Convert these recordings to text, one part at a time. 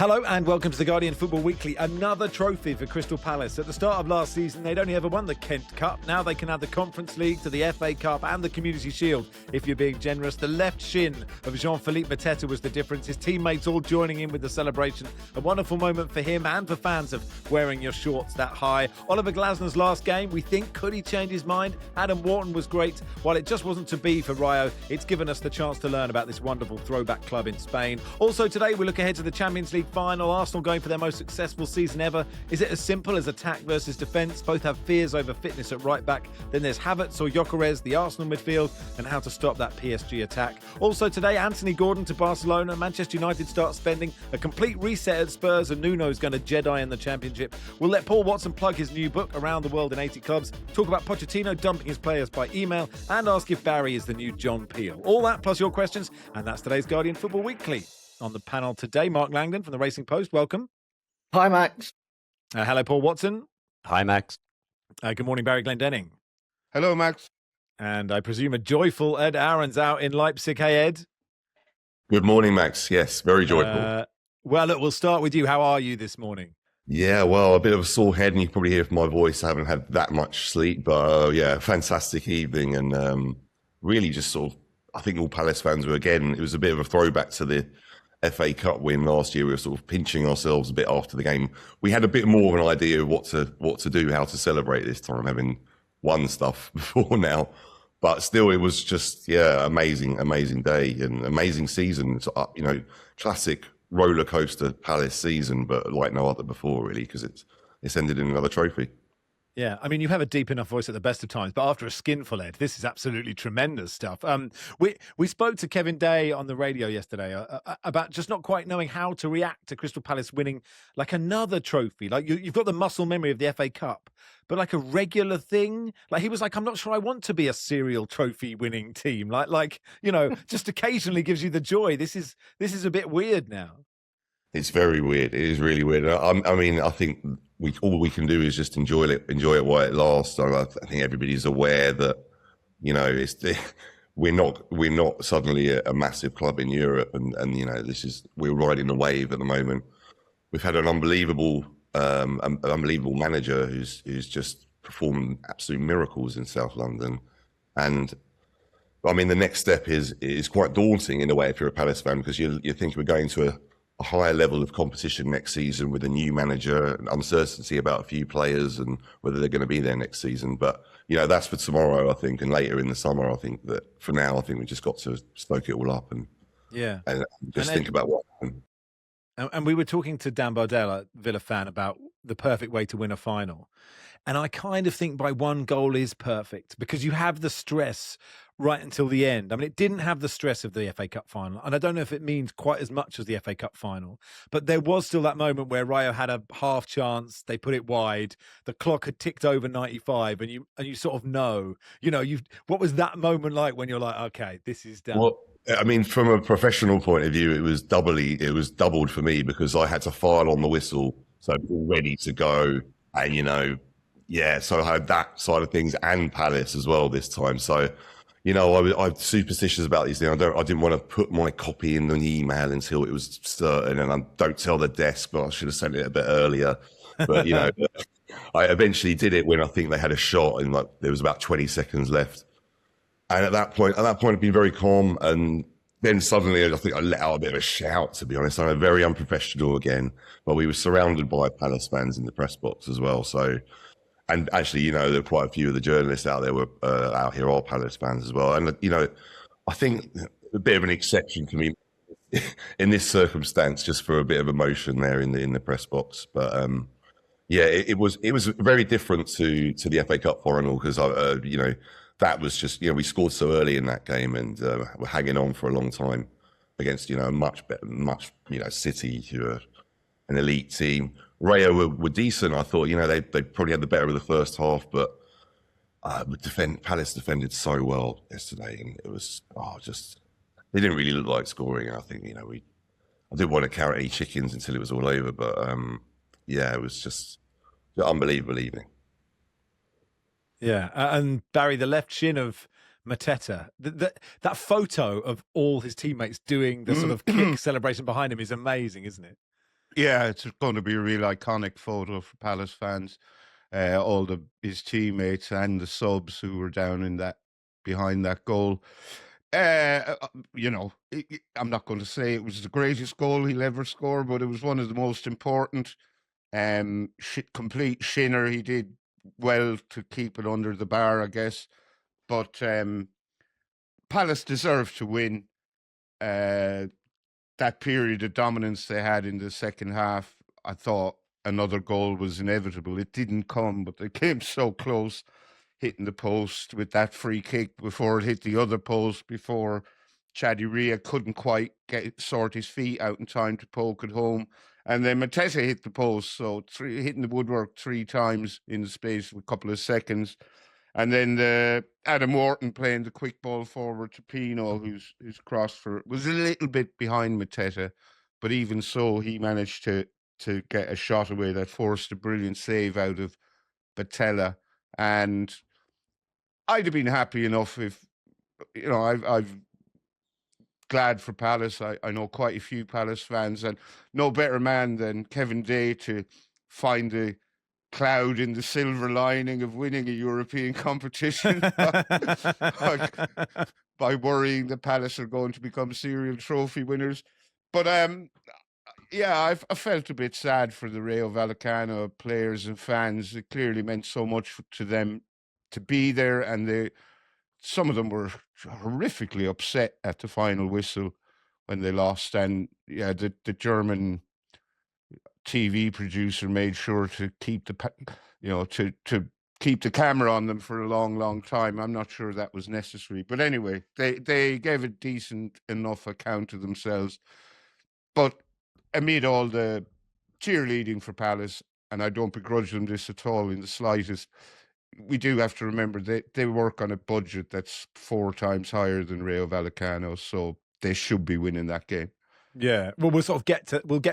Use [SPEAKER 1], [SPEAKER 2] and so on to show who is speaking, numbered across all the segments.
[SPEAKER 1] Hello and welcome to the Guardian Football Weekly. Another trophy for Crystal Palace. At the start of last season, they'd only ever won the Kent Cup. Now they can add the Conference League to the FA Cup and the Community Shield. If you're being generous, the left shin of Jean-Philippe Mateta was the difference. His teammates all joining in with the celebration. A wonderful moment for him and for fans of wearing your shorts that high. Oliver Glasner's last game, we think, could he change his mind? Adam Wharton was great. While it just wasn't to be for Rayo, it's given us the chance to learn about this wonderful throwback club in Spain. Also today, we look ahead to the Champions League final. Arsenal going for their most successful season ever. Is it as simple as attack versus defence? Both have fears over fitness at right back. Then there's Havertz or Gyökeres, the Arsenal midfield, and how to stop that PSG attack. Also today, Anthony Gordon to Barcelona. Manchester United start spending a complete reset at Spurs, and Nuno's going to Jedi in the Championship. We'll let Paul Watson plug his new book, Around the World in 80 Clubs, talk about Pochettino dumping his players by email, and ask if Barry is the new John Peel. All that plus your questions, and that's today's Guardian Football Weekly. On the panel today, Mark Langdon from the Racing Post. Welcome.
[SPEAKER 2] Hi, Max.
[SPEAKER 1] Hello, Paul Watson.
[SPEAKER 3] Hi, Max.
[SPEAKER 1] Good morning, Barry Glendenning.
[SPEAKER 4] Hello, Max.
[SPEAKER 1] And I presume a joyful Ed Aaron's out in Leipzig. Hey, Ed.
[SPEAKER 4] Good morning, Max. Yes, very joyful.
[SPEAKER 1] Well, look, we'll start with you. How are you this morning?
[SPEAKER 4] Yeah, well, a bit of a sore head, and you can probably hear from my voice. I haven't had that much sleep, but yeah, fantastic evening. And really just sort of, I think all Palace fans were, again, it was a bit of a throwback to the FA Cup win last year. We were sort of pinching ourselves a bit after the game. We had a bit more of an idea of what to do, how to celebrate this time, having won stuff before now. But still, it was just, yeah, amazing day and amazing season. It's, classic roller coaster Palace season, but like no other before, really, because it's ended in another trophy.
[SPEAKER 1] Yeah, I mean, you have a deep enough voice at the best of times, but after a skinful, Ed, this is absolutely tremendous stuff. We spoke to Kevin Day on the radio yesterday about just not quite knowing how to react to Crystal Palace winning like another trophy. Like you've got the muscle memory of the FA Cup, but like a regular thing. Like he was like, I'm not sure I want to be a serial trophy winning team. Like just occasionally gives you the joy. This is a bit weird now.
[SPEAKER 4] It's very weird. It is really weird. I mean, I think all we can do is just enjoy it while it lasts. I think everybody's aware that we're not suddenly a massive club in Europe, and we're riding the wave at the moment. We've had an unbelievable manager who's just performed absolute miracles in South London, and I mean the next step is quite daunting in a way if you're a Palace fan, because you think we're going to a higher level of competition next season with a new manager, and uncertainty about a few players and whether they're going to be there next season. But, that's for tomorrow, I think, and later in the summer. I think that for now, I think we just got to stoke it all up and think about what happened.
[SPEAKER 1] And we were talking to Dan Bardell, a Villa fan, about the perfect way to win a final. And I kind of think by one goal is perfect because you have the stress right until the end. I mean, it didn't have the stress of the FA Cup final. And I don't know if it means quite as much as the FA Cup final. But there was still that moment where Rayo had a half chance. They put it wide. The clock had ticked over 95. And you sort of know, what was that moment like when you're like, okay, this is done?
[SPEAKER 4] Well, I mean, from a professional point of view, it was doubled for me because I had to file on the whistle. So all ready to go. And, so I had that side of things and Palace as well this time. So, I'm superstitious about these things. I didn't want to put my copy in the email until it was certain, and I don't tell the desk, but I should have sent it a bit earlier. But, I eventually did it when I think they had a shot and there was about 20 seconds left. And at that point, I'd been very calm. And then suddenly I think I let out a bit of a shout, to be honest. I'm very unprofessional again, but we were surrounded by Palace fans in the press box as well. So, and actually, there are quite a few of the journalists out there out here are Palace fans as well. And, I think a bit of an exception to me in this circumstance, just for a bit of emotion there in the press box. But, it was very different to the FA Cup final because, that was just, we scored so early in that game and we're hanging on for a long time against, a much better, City, who are an elite team. Rayo were decent. I thought, they probably had the better of the first half, but Palace defended so well yesterday, and it was they didn't really look like scoring. I think I didn't want to carrot any chickens until it was all over, but it was just an unbelievable evening.
[SPEAKER 1] Yeah, and Barry, the left shin of Mateta, that photo of all his teammates doing the sort of kick celebration behind him is amazing, isn't it?
[SPEAKER 2] Yeah, it's going to be a real iconic photo for Palace fans. All his teammates and the subs who were down in that behind that goal. You know, I'm not going to say it was the greatest goal he'll ever score, but it was one of the most important. Complete shinner. He did well to keep it under the bar, I guess. But Palace deserved to win. That period of dominance they had in the second half, I thought another goal was inevitable. It didn't come, but they came so close, hitting the post with that free kick before it hit the other post, before Chadiria couldn't quite sort his feet out in time to poke it home. And then Mateta hit the post, so hitting the woodwork 3 times in the space of a couple of seconds. And then Adam Wharton playing the quick ball forward to Pino, who's crossed for was a little bit behind Mateta, but even so, he managed to get a shot away that forced a brilliant save out of Batella. And I'd have been happy enough if, you know, I've glad for Palace. I know quite a few Palace fans, and no better man than Kevin Day to find the cloud in the silver lining of winning a European competition by worrying that Palace are going to become serial trophy winners. But yeah, I felt a bit sad for the Rayo Vallecano players and fans. It clearly meant so much to them to be there, and some of them were horrifically upset at the final whistle when they lost. And yeah, the German TV producer made sure to keep to keep the camera on them for a long time. I'm not sure that was necessary, but anyway, they gave a decent enough account of themselves. But amid all the cheerleading for Palace, and I don't begrudge them this at all in the slightest, we do have to remember they work on a budget that's 4 times higher than Rayo Vallecano, so they should be winning that game.
[SPEAKER 1] Yeah, well, we'll get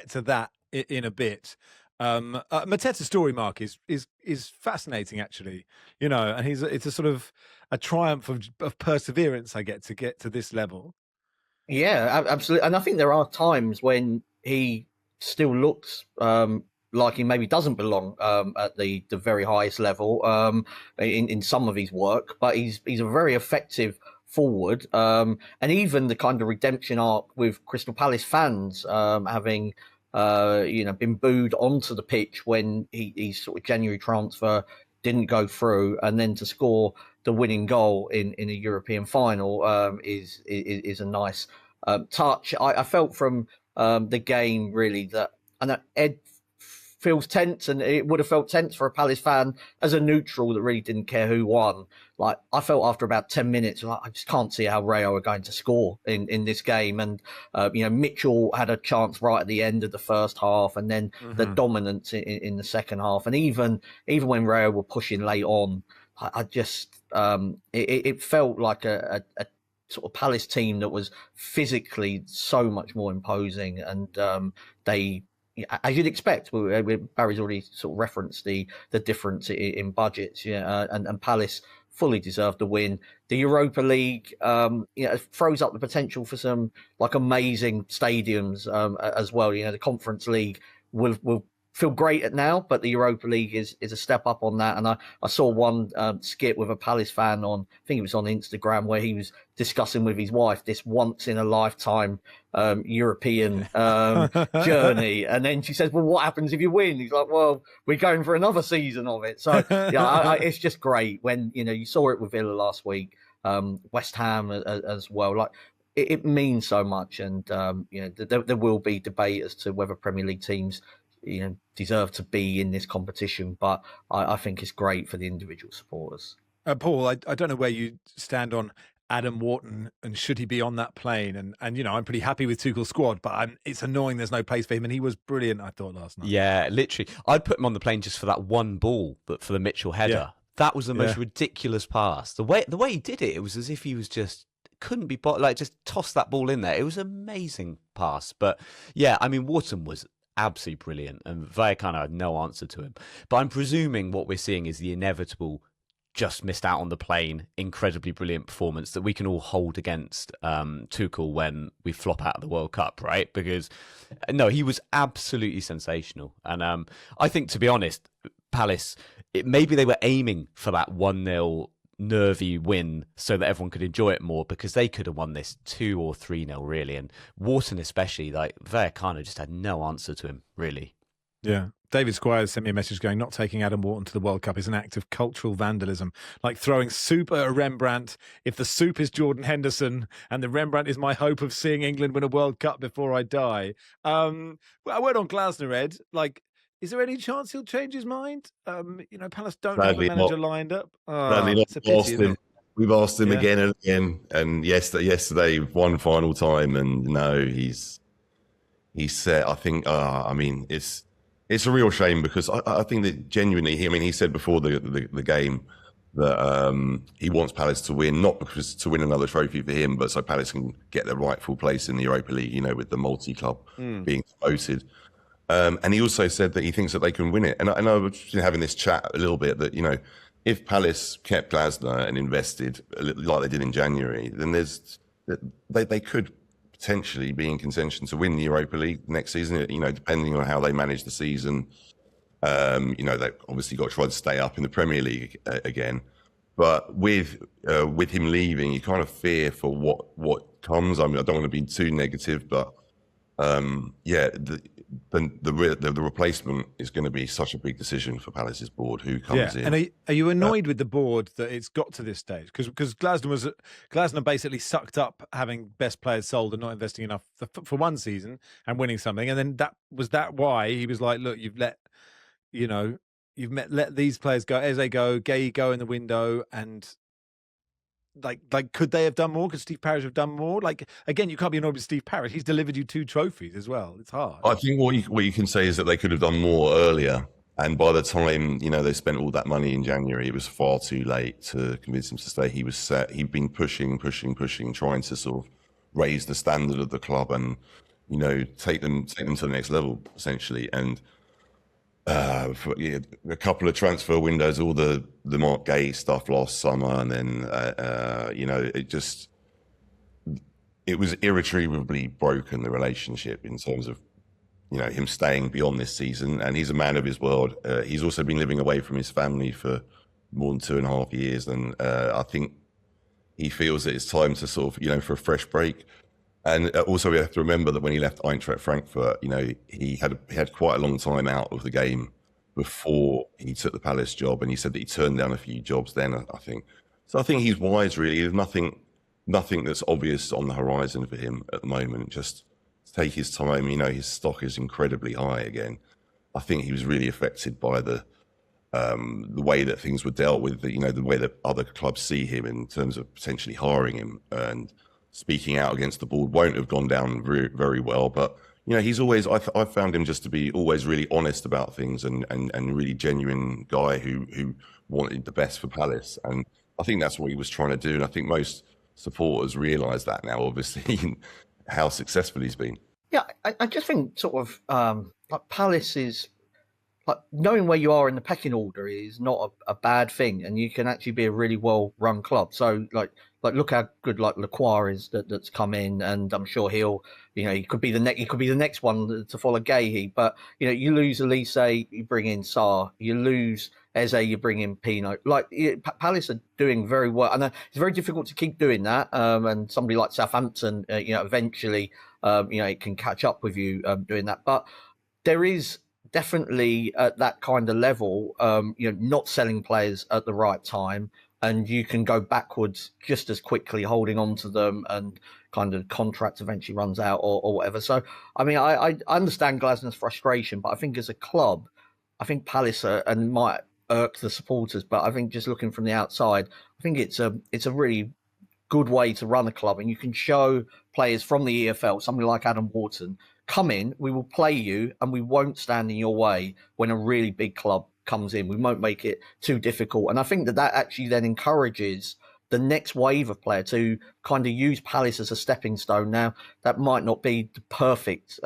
[SPEAKER 1] to that in a bit. Mateta's story, Mark, is fascinating, actually. You know, and it's a sort of a triumph of perseverance. I get to this level.
[SPEAKER 3] Yeah, absolutely. And I think there are times when he still looks like he maybe doesn't belong at the very highest level in some of his work, but he's a very effective forward, and even the kind of redemption arc with Crystal Palace fans having been booed onto the pitch when his sort of January transfer didn't go through, and then to score the winning goal in a European final is a nice touch. I felt from the game really that, and Ed feels tense, and it would have felt tense for a Palace fan as a neutral that really didn't care who won. Like, I felt after about 10 minutes, like, I just can't see how Rayo are going to score in this game. And, Mitchell had a chance right at the end of the first half, and then the dominance in the second half. And even when Rayo were pushing late on, I just, it felt like a sort of Palace team that was physically so much more imposing, and they, as you'd expect, Barry's already sort of referenced the difference in budgets, and Palace fully deserved the win. The Europa League, throws up the potential for some like amazing stadiums as well. The Conference League will feel great at now, but the Europa League is a step up on that. And I saw one skit with a Palace fan I think it was on Instagram, where he was discussing with his wife this once in a lifetime European journey. And then she says, well, what happens if you win? He's like, well, we're going for another season of it. So it's just great when, you saw it with Villa last week, West Ham as well. Like, it means so much. And, there will be debate as to whether Premier League teams deserve to be in this competition, but I think it's great for the individual supporters.
[SPEAKER 1] Paul, I don't know where you stand on Adam Wharton, and should he be on that plane? And I'm pretty happy with Tuchel's squad, but it's annoying there's no place for him, and he was brilliant, I thought, last night.
[SPEAKER 5] Yeah, literally. I'd put him on the plane just for that one ball, but for the Mitchell header. Yeah. That was the most ridiculous pass. The way he did it, it was as if he was just couldn't be just tossed that ball in there. It was an amazing pass. But yeah, I mean, Wharton was absolutely brilliant, and Vallecano had no answer to him. But I'm presuming what we're seeing is the inevitable just missed out on the plane. Incredibly brilliant performance that we can all hold against Tuchel when we flop out of the World Cup, right? Because no, he was absolutely sensational. And I think, to be honest, Palace, maybe they were aiming for that 1-0 nervy win so that everyone could enjoy it more, because they could have won this 2 or 3-0 really. And Wharton especially, like Vallecano just had no answer to him, really.
[SPEAKER 1] Yeah. David Squires sent me a message going, not taking Adam Wharton to the World Cup is an act of cultural vandalism, like throwing soup at a Rembrandt. If the soup is Jordan Henderson and the Rembrandt is my hope of seeing England win a World Cup before I die. A word on Glasner, Ed. Like, is there any chance he'll change his mind? Palace don't have a manager lined up. It's a pity,
[SPEAKER 4] we've asked him again and again, and yesterday one final time, and no, he's said. I think. It's a real shame, because I think that genuinely, he said before the game that he wants Palace to win, not because to win another trophy for him, but so Palace can get their rightful place in the Europa League, with the multi-club being promoted. And he also said that he thinks that they can win it. And I know we've been having this chat a little bit that, if Palace kept Glasner and invested like they did in January, then they could potentially be in contention to win the Europa League next season, depending on how they manage the season. They've obviously got to try to stay up in the Premier League again. But with him leaving, you kind of fear for what comes. I don't want to be too negative, but the replacement is going to be such a big decision for Palace's board. Who comes in? And
[SPEAKER 1] are you annoyed with the board that it's got to this stage? Because Glasner basically sucked up having best players sold and not investing enough for one season and winning something, and then that why he was like, look, you've let these players go, Eze go, Gay go in the window, and. Like, could they have done more? Could Steve Parish have done more? Like, again, you can't be annoyed with Steve Parish. He's delivered you 2 trophies as well. It's hard.
[SPEAKER 4] I think what you can say is that they could have done more earlier. And by the time, they spent all that money in January, it was far too late to convince him to stay. He was set. He'd been pushing, trying to sort of raise the standard of the club and, take them to the next level, essentially. And for a couple of transfer windows, all the Mark Gay stuff last summer, and then it was irretrievably broken, the relationship, in terms of him staying beyond this season. And he's a man of his word. He's also been living away from his family for more than 2.5 years, and I think he feels that it's time to sort of for a fresh break. And also, we have to remember that when he left Eintracht Frankfurt, he had quite a long time out of the game before he took the Palace job, and he said that he turned down a few jobs then, I think. So I think he's wise, really. There's nothing that's obvious on the horizon for him at the moment. Just take his time. His stock is incredibly high again. I think he was really affected by the way that things were dealt with, the way that other clubs see him in terms of potentially hiring him, and speaking out against the board won't have gone down very, very well. But, he's always, I've found him just to be always really honest about things and really genuine guy who wanted the best for Palace. And I think that's what he was trying to do. And I think most supporters realise that now, obviously, how successful he's been.
[SPEAKER 3] Yeah, I just think sort of like Palace is, like, knowing where you are in the pecking order is not a bad thing, and you can actually be a really well-run club. So, like look how good Lacroix is that's come in, and I'm sure he could be the next one to follow Gahey. But you lose Elise, you bring in Sarr. You lose Eze, you bring in Pino. Palace are doing very well, and it's very difficult to keep doing that. And somebody like Southampton, eventually, it can catch up with you doing that. But there is definitely at that kind of level, not selling players at the right time, and you can go backwards just as quickly holding on to them, and kind of contract eventually runs out or whatever. So, I understand Glasner's frustration, but I think as a club, I think Palace and might irk the supporters, but I think just looking from the outside, I think it's a really good way to run a club, and you can show players from the EFL, somebody like Adam Wharton, come in, we will play you, and we won't stand in your way when a really big club comes in. We won't make it too difficult. And I think that actually then encourages the next wave of player to kind of use Palace as a stepping stone. Now, that might not be the perfect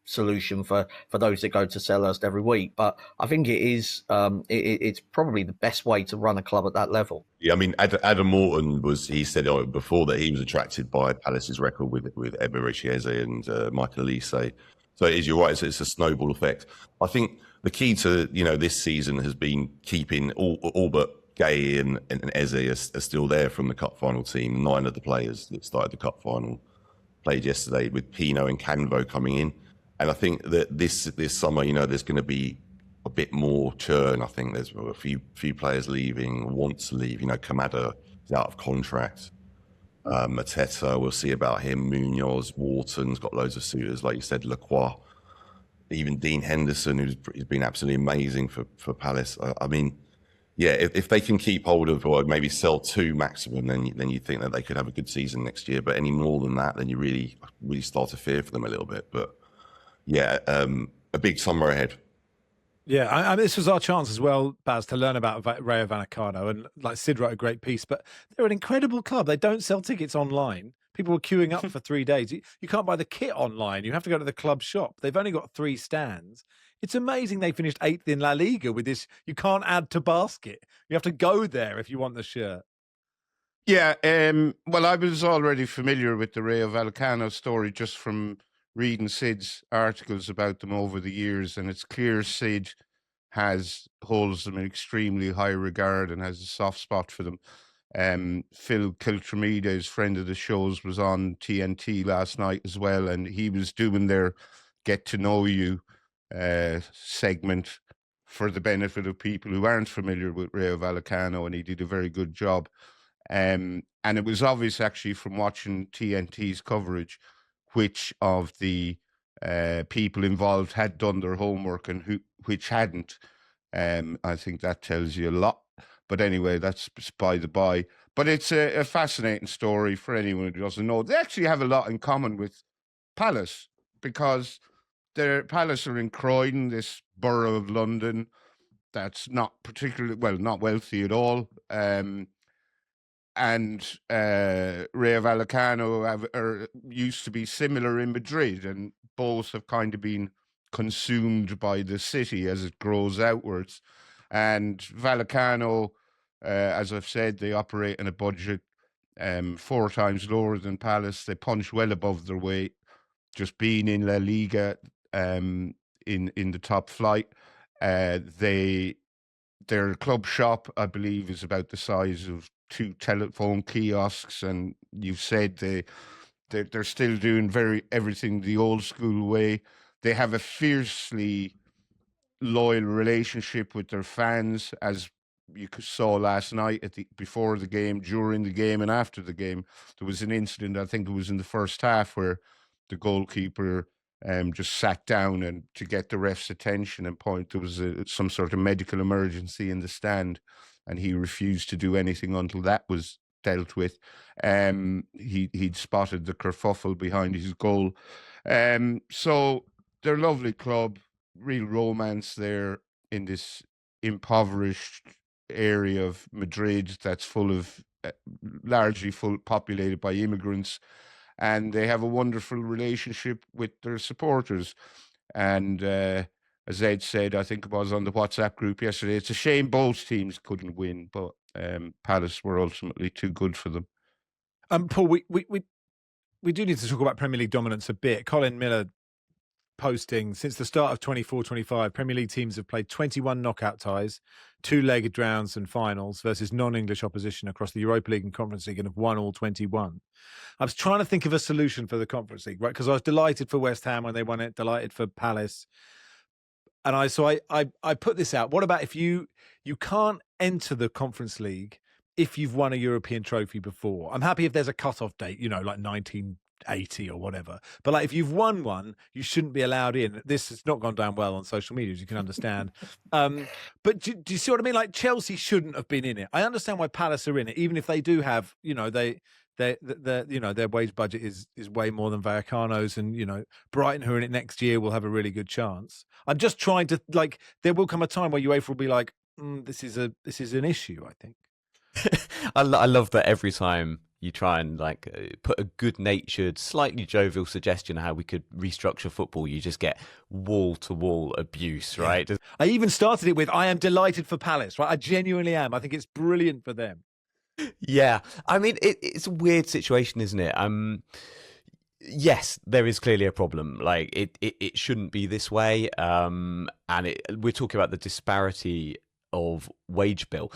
[SPEAKER 3] solution for those that go to Selhurst every week, but I think it is. It's probably the best way to run a club at that level.
[SPEAKER 4] Yeah, I mean, Adam Morton he said before that he was attracted by Palace's record with Eberechi Eze and Michael Elise. So it is, you're right, it's a snowball effect. I think the key to, this season has been keeping all but Gay and Eze are still there from the cup final team. 9 of the players that started the cup final played yesterday, with Pino and Canvo coming in. And I think that this summer, there's going to be a bit more churn. I think there's a few players leaving, want to leave. Kamada is out of contract. Mateta, we'll see about him. Munoz, Wharton's got loads of suitors, like you said, Lacroix. Even Dean Henderson, who's been absolutely amazing for Palace. I mean, yeah, if they can keep hold of, or maybe sell 2 maximum, then you think that they could have a good season next year. But any more than that, then you really start to fear for them a little bit. But yeah, a big summer ahead.
[SPEAKER 1] Yeah, I mean, this was our chance as well, Baz, to learn about Rayo Vallecano. And like Sid wrote a great piece, but they're an incredible club. They don't sell tickets online. People were queuing up for 3 days. You can't buy the kit online. You have to go to the club shop. They've only got 3 stands. It's amazing they finished 8th in La Liga with this. You can't add to basket. You have to go there if you want the shirt.
[SPEAKER 2] Yeah, well, I was already familiar with the Rayo Vallecano story just from reading Sid's articles about them over the years, and it's clear Sid holds them in extremely high regard and has a soft spot for them. Phil Kiltramides, friend of the shows, was on TNT last night as well, and he was doing their Get to Know You segment for the benefit of people who aren't familiar with Rayo Vallecano, and he did a very good job. And it was obvious, actually, from watching TNT's coverage, which of the people involved had done their homework and which hadn't. I think that tells you a lot. But anyway, that's by the by. But it's a fascinating story for anyone who doesn't know. They actually have a lot in common with Palace, because Palace are in Croydon, this borough of London that's not particularly, not wealthy at all. And Rayo Vallecano used to be similar in Madrid, and both have kind of been consumed by the city as it grows outwards. And Vallecano, as I've said, they operate in a budget 4 times lower than Palace. They punch well above their weight, just being in La Liga in the top flight. Their club shop, I believe, is about the size of 2 telephone kiosks, and you've said they're still doing everything the old school way. They have a fiercely loyal relationship with their fans, as you saw last night before the game, during the game, and after the game. There was an incident, I think it was in the first half, where the goalkeeper just sat down and to get the ref's attention and point. There was some sort of medical emergency in the stand, and he refused to do anything until that was dealt with. He'd spotted the kerfuffle behind his goal. So they're a lovely club, real romance there in this impoverished area of Madrid that's full of largely populated by immigrants, and they have a wonderful relationship with their supporters. And as Ed said, I think it was on the WhatsApp group yesterday, it's a shame both teams couldn't win, but Palace were ultimately too good for them.
[SPEAKER 1] Paul, we do need to talk about Premier League dominance a bit. Colin Miller posting, since the start of 24-25, Premier League teams have played 21 knockout ties, 2-legged rounds and finals versus non-English opposition across the Europa League and Conference League, and have won all 21. I was trying to think of a solution for the Conference League, right? Because I was delighted for West Ham when they won it, delighted for Palace. And I put this out. What about if you can't enter the Conference League if you've won a European trophy before? I'm happy if there's a cut-off date, like 1980 or whatever. But like if you've won one, you shouldn't be allowed in. This has not gone down well on social media, as you can understand. But do you see what I mean? Like Chelsea shouldn't have been in it. I understand why Palace are in it, even if they do have, their wage budget is way more than Vallecano's, and Brighton, who are in it next year, will have a really good chance. I'm just trying to there will come a time where UEFA will be like, this is an issue, I think.
[SPEAKER 5] I love that every time you try and put a good-natured, slightly jovial suggestion of how we could restructure football, you just get wall-to-wall abuse, right?
[SPEAKER 1] I even started it with, I am delighted for Palace, right? I genuinely am. I think it's brilliant for them.
[SPEAKER 5] Yeah. I mean, it's a weird situation, isn't it? Yes, there is clearly a problem. Like, it shouldn't be this way. And we're talking about the disparity of wage bill.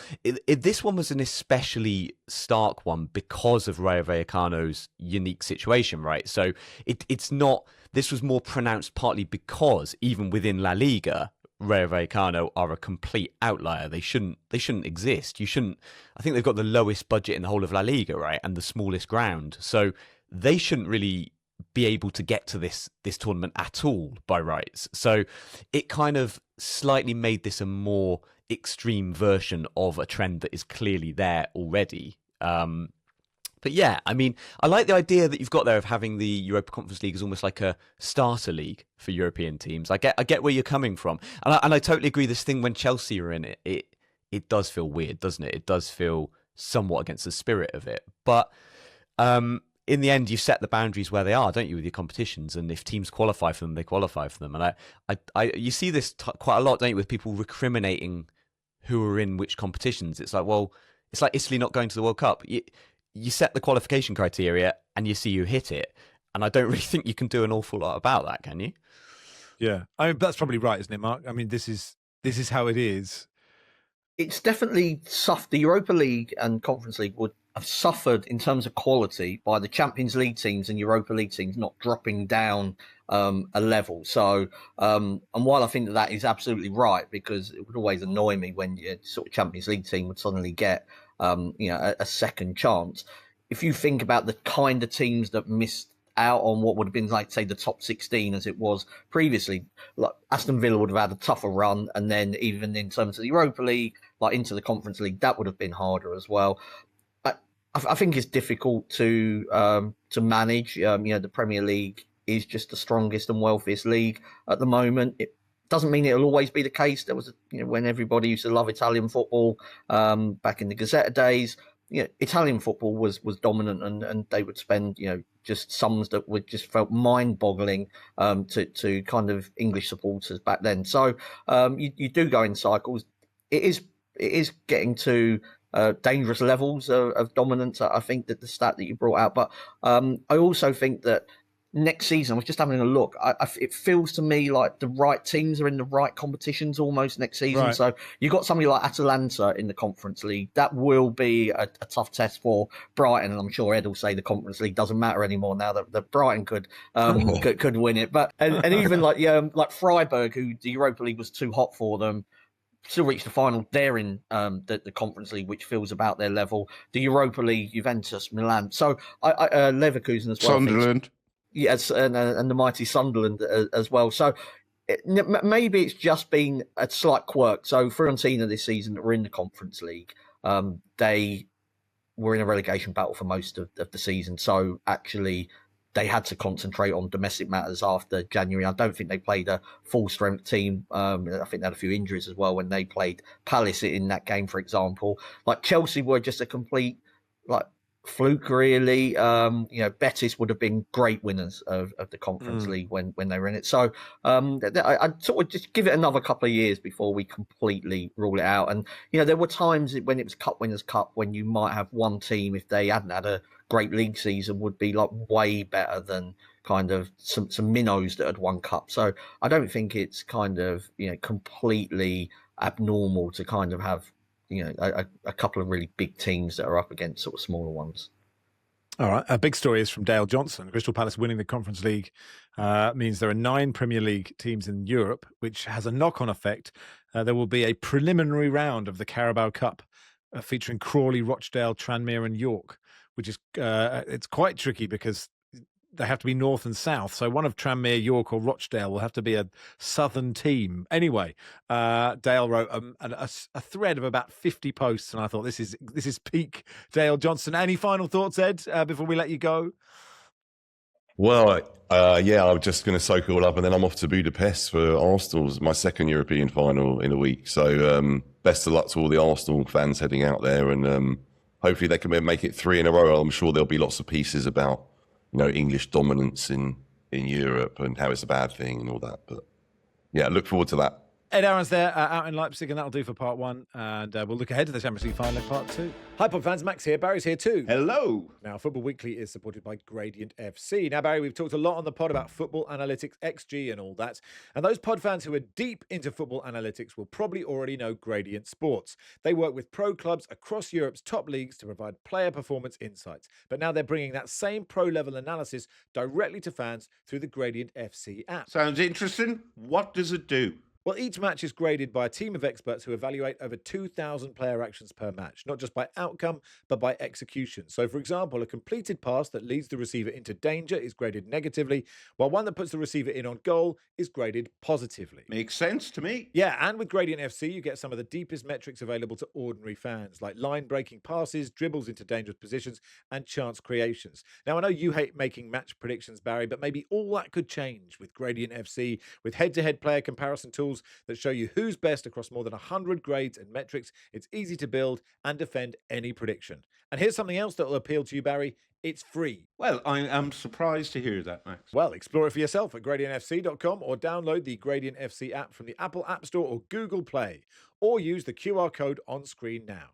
[SPEAKER 5] This one was an especially stark one because of Rayo Vallecano's unique situation, right? So it's not. This was more pronounced partly because even within La Liga, Rayo Vallecano are a complete outlier. They shouldn't exist. You shouldn't. I think they've got the lowest budget in the whole of La Liga, right, and the smallest ground. So they shouldn't really be able to get to this tournament at all by rights. So it kind of slightly made this a more extreme version of a trend that is clearly there already. But yeah, I mean, I like the idea that you've got there of having the Europa Conference League as almost like a starter league for European teams. I get where you're coming from, and I totally agree. This thing when Chelsea are in it does feel weird, doesn't it? It does feel somewhat against the spirit of it. But in the end, you set the boundaries where they are, don't you, with your competitions? And if teams qualify for them, they qualify for them. And you see this quite a lot, don't you, with people recriminating who are in which competitions. It's like, well, it's like Italy not going to the World Cup. You set the qualification criteria and you see you hit it. And I don't really think you can do an awful lot about that, can you?
[SPEAKER 1] Yeah. I mean, that's probably right, isn't it, Mark? I mean, this is how it is.
[SPEAKER 3] It's definitely the Europa League and Conference League would have suffered in terms of quality by the Champions League teams and Europa League teams not dropping down a level. So, and while I think that is absolutely right, because it would always annoy me when your sort of Champions League team would suddenly get, a second chance. If you think about the kind of teams that missed out on what would have been like, say, the top 16 as it was previously, like Aston Villa would have had a tougher run, and then even in terms of the Europa League, like into the Conference League, that would have been harder as well. I think it's difficult to manage. The Premier League is just the strongest and wealthiest league at the moment. It doesn't mean it'll always be the case. There was, when everybody used to love Italian football back in the Gazzetta days, Italian football was dominant, and they would spend, just sums that would just felt mind-boggling to kind of English supporters back then. So you do go in cycles. It is getting to dangerous levels of dominance. I think that the stat that you brought out, but I also think that next season, I was just having a look. It feels to me like the right teams are in the right competitions almost next season. Right. So you've got somebody like Atalanta in the Conference League. That will be a tough test for Brighton, and I'm sure Ed will say the Conference League doesn't matter anymore now that Brighton could win it. But and even like Freiburg, who the Europa League was too hot for them, still reached the final. They're in the Conference League, which feels about their level. The Europa League, Juventus, Milan. So Leverkusen as well.
[SPEAKER 2] Sunderland.
[SPEAKER 3] Yes, and the mighty Sunderland as well. So maybe it's just been a slight quirk. So Fiorentina this season were in the Conference League. They were in a relegation battle for most of the season. So actually, they had to concentrate on domestic matters after January. I don't think they played a full-strength team. I think they had a few injuries as well when they played Palace in that game, for example. Like Chelsea were just a complete fluke, really. Betis would have been great winners of the Conference League when they were in it. So I'd sort of just give it another couple of years before we completely rule it out. And, there were times when it was Cup Winners' Cup when you might have one team, if they hadn't had a great league season, would be like way better than kind of some minnows that had won cup. So I don't think it's kind of, completely abnormal to kind of have, a couple of really big teams that are up against sort of smaller ones.
[SPEAKER 1] All right. A big story is from Dale Johnson. Crystal Palace winning the Conference League means there are 9 Premier League teams in Europe, which has a knock-on effect. There will be a preliminary round of the Carabao Cup featuring Crawley, Rochdale, Tranmere and York, which is it's quite tricky because they have to be north and south. So one of Tranmere, York or Rochdale will have to be a southern team. Anyway, Dale wrote a thread of about 50 posts, and I thought this is peak Dale Johnson. Any final thoughts, Ed, before we let you go?
[SPEAKER 4] Well, I'm just going to soak it all up, and then I'm off to Budapest for Arsenal's, my second European final in a week. So best of luck to all the Arsenal fans heading out there, and hopefully they can make it 3 in a row. I'm sure there'll be lots of pieces about, English dominance in Europe and how it's a bad thing and all that. But yeah, look forward to that.
[SPEAKER 1] Ed Aaron's there out in Leipzig, and that'll do for part 1. And we'll look ahead to the Champions League final in part 2. Hi, Pod fans. Max here. Barry's here too.
[SPEAKER 2] Hello.
[SPEAKER 1] Now, Football Weekly is supported by Gradient FC. Now, Barry, we've talked a lot on the pod about football analytics, XG and all that. And those pod fans who are deep into football analytics will probably already know Gradient Sports. They work with pro clubs across Europe's top leagues to provide player performance insights. But now they're bringing that same pro-level analysis directly to fans through the Gradient FC app.
[SPEAKER 2] Sounds interesting. What does it do?
[SPEAKER 1] Well, each match is graded by a team of experts who evaluate over 2,000 player actions per match, not just by outcome, but by execution. So, for example, a completed pass that leads the receiver into danger is graded negatively, while one that puts the receiver in on goal is graded positively.
[SPEAKER 2] Makes sense to me.
[SPEAKER 1] Yeah, and with Gradient FC, you get some of the deepest metrics available to ordinary fans, like line-breaking passes, dribbles into dangerous positions, and chance creations. Now, I know you hate making match predictions, Barry, but maybe all that could change with Gradient FC, with head-to-head player comparison tools that show you who's best across more than 100 grades and metrics. It's easy to build and defend any prediction. And here's something else that will appeal to you, Barry. It's free.
[SPEAKER 2] Well, I am surprised to hear that, Max.
[SPEAKER 1] Well, explore it for yourself at gradientfc.com or download the Gradient FC app from the Apple App Store or Google Play, or use the QR code on screen now.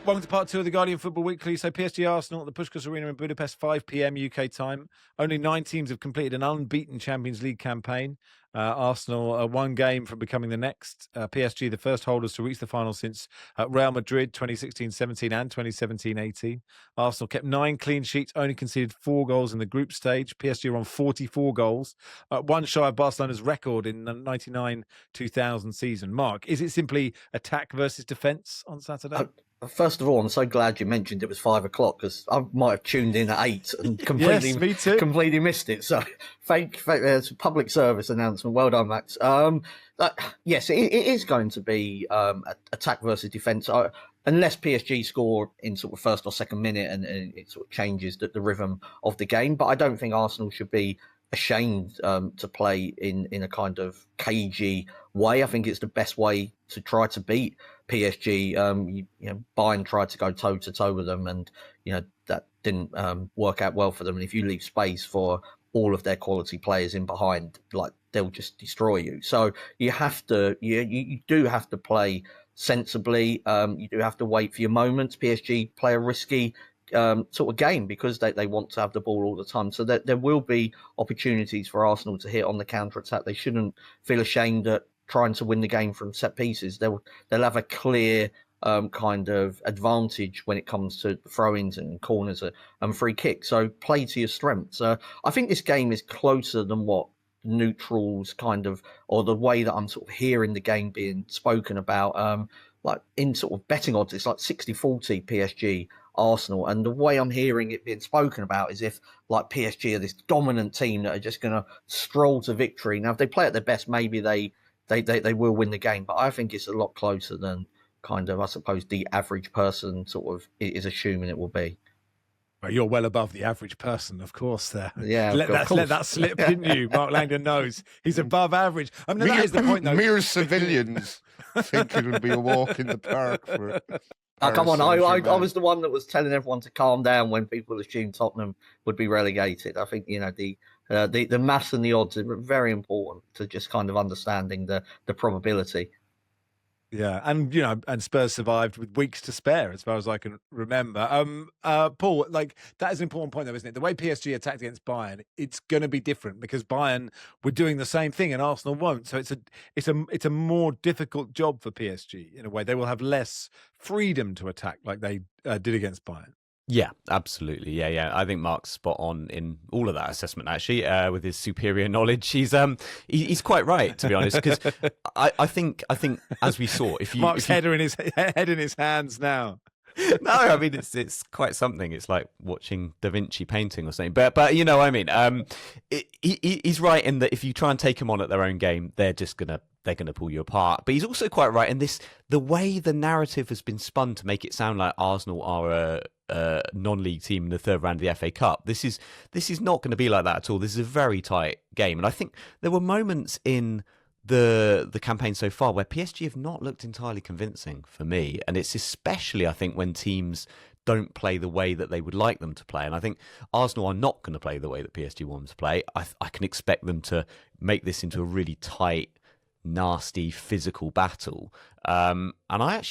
[SPEAKER 1] Welcome to part 2 of the Guardian Football Weekly. So PSG Arsenal at the Puskás Arena in Budapest, 5 p.m. UK time. Only 9 teams have completed an unbeaten Champions League campaign. Arsenal one game from becoming the next. PSG, the first holders to reach the final since Real Madrid 2016-17 and 2017-18. Arsenal kept 9 clean sheets, only conceded 4 goals in the group stage. PSG are on 44 goals, one shy of Barcelona's record in the 99-2000 season. Mark, is it simply attack versus defence on Saturday?
[SPEAKER 3] First of all, I'm so glad you mentioned it was 5 o'clock, because I might have tuned in at 8 and completely missed it. So, it's a public service announcement. Well done, Max. Yes, it is going to be attack versus defence, unless PSG score in sort of first or second minute and it sort of changes the rhythm of the game. But I don't think Arsenal should be ashamed to play in a kind of cagey way. I think it's the best way to try to beat PSG. Bayern tried to go toe to toe with them, and that didn't work out well for them. And if you leave space for all of their quality players in behind, like, they'll just destroy you. So you have to, you do have to play sensibly. You do have to wait for your moments. PSG play a risky sort of game because they want to have the ball all the time. So there will be opportunities for Arsenal to hit on the counter attack. They shouldn't feel ashamed at trying to win the game from set pieces. They'll have a clear kind of advantage when it comes to throw-ins and corners and free kicks. So play to your strengths. I think this game is closer than what neutrals kind of, or the way that I'm sort of hearing the game being spoken about. Like in sort of betting odds, it's like 60-40 PSG Arsenal, and the way I'm hearing it being spoken about is if like PSG are this dominant team that are just going to stroll to victory. Now, if they play at their best, maybe they will win the game, but I think it's a lot closer than kind of, I suppose, the average person sort of is assuming it will be.
[SPEAKER 1] Well, you're well above the average person, of course. There,
[SPEAKER 3] yeah.
[SPEAKER 1] Let that slip, didn't you? Mark Langdon knows he's above average. I mean, that is the point, though.
[SPEAKER 2] Mere civilians think it'll be a walk in the park for.
[SPEAKER 3] Oh, come on, I was the one that was telling everyone to calm down when people assumed Tottenham would be relegated. I think the maths and the odds are very important to just kind of understanding the probability.
[SPEAKER 1] Yeah, and Spurs survived with weeks to spare, as far as I can remember. Paul, like, that is an important point, though, isn't it? The way PSG attacked against Bayern, it's going to be different because Bayern were doing the same thing and Arsenal won't. So it's a more difficult job for PSG in a way. They will have less freedom to attack like they did against Bayern.
[SPEAKER 5] Yeah, absolutely. Yeah. I think Mark's spot on in all of that assessment, actually, with his superior knowledge. He's quite right, to be honest, because I think as we saw,
[SPEAKER 1] Mark's head in his hands now.
[SPEAKER 5] No, I mean it's quite something. It's like watching Da Vinci painting or something. But you know what I mean. He's right in that if you try and take them on at their own game, they're gonna pull you apart. But he's also quite right in the way the narrative has been spun to make it sound like Arsenal are non-league team in the third round of the FA Cup. This is not going to be like that at all. This is a very tight game, and I think there were moments in the campaign so far where PSG have not looked entirely convincing for me, and it's especially, I think, when teams don't play the way that they would like them to play. And I think Arsenal are not going to play the way that PSG want them to play. I can expect them to make this into a really tight, nasty, physical battle. And I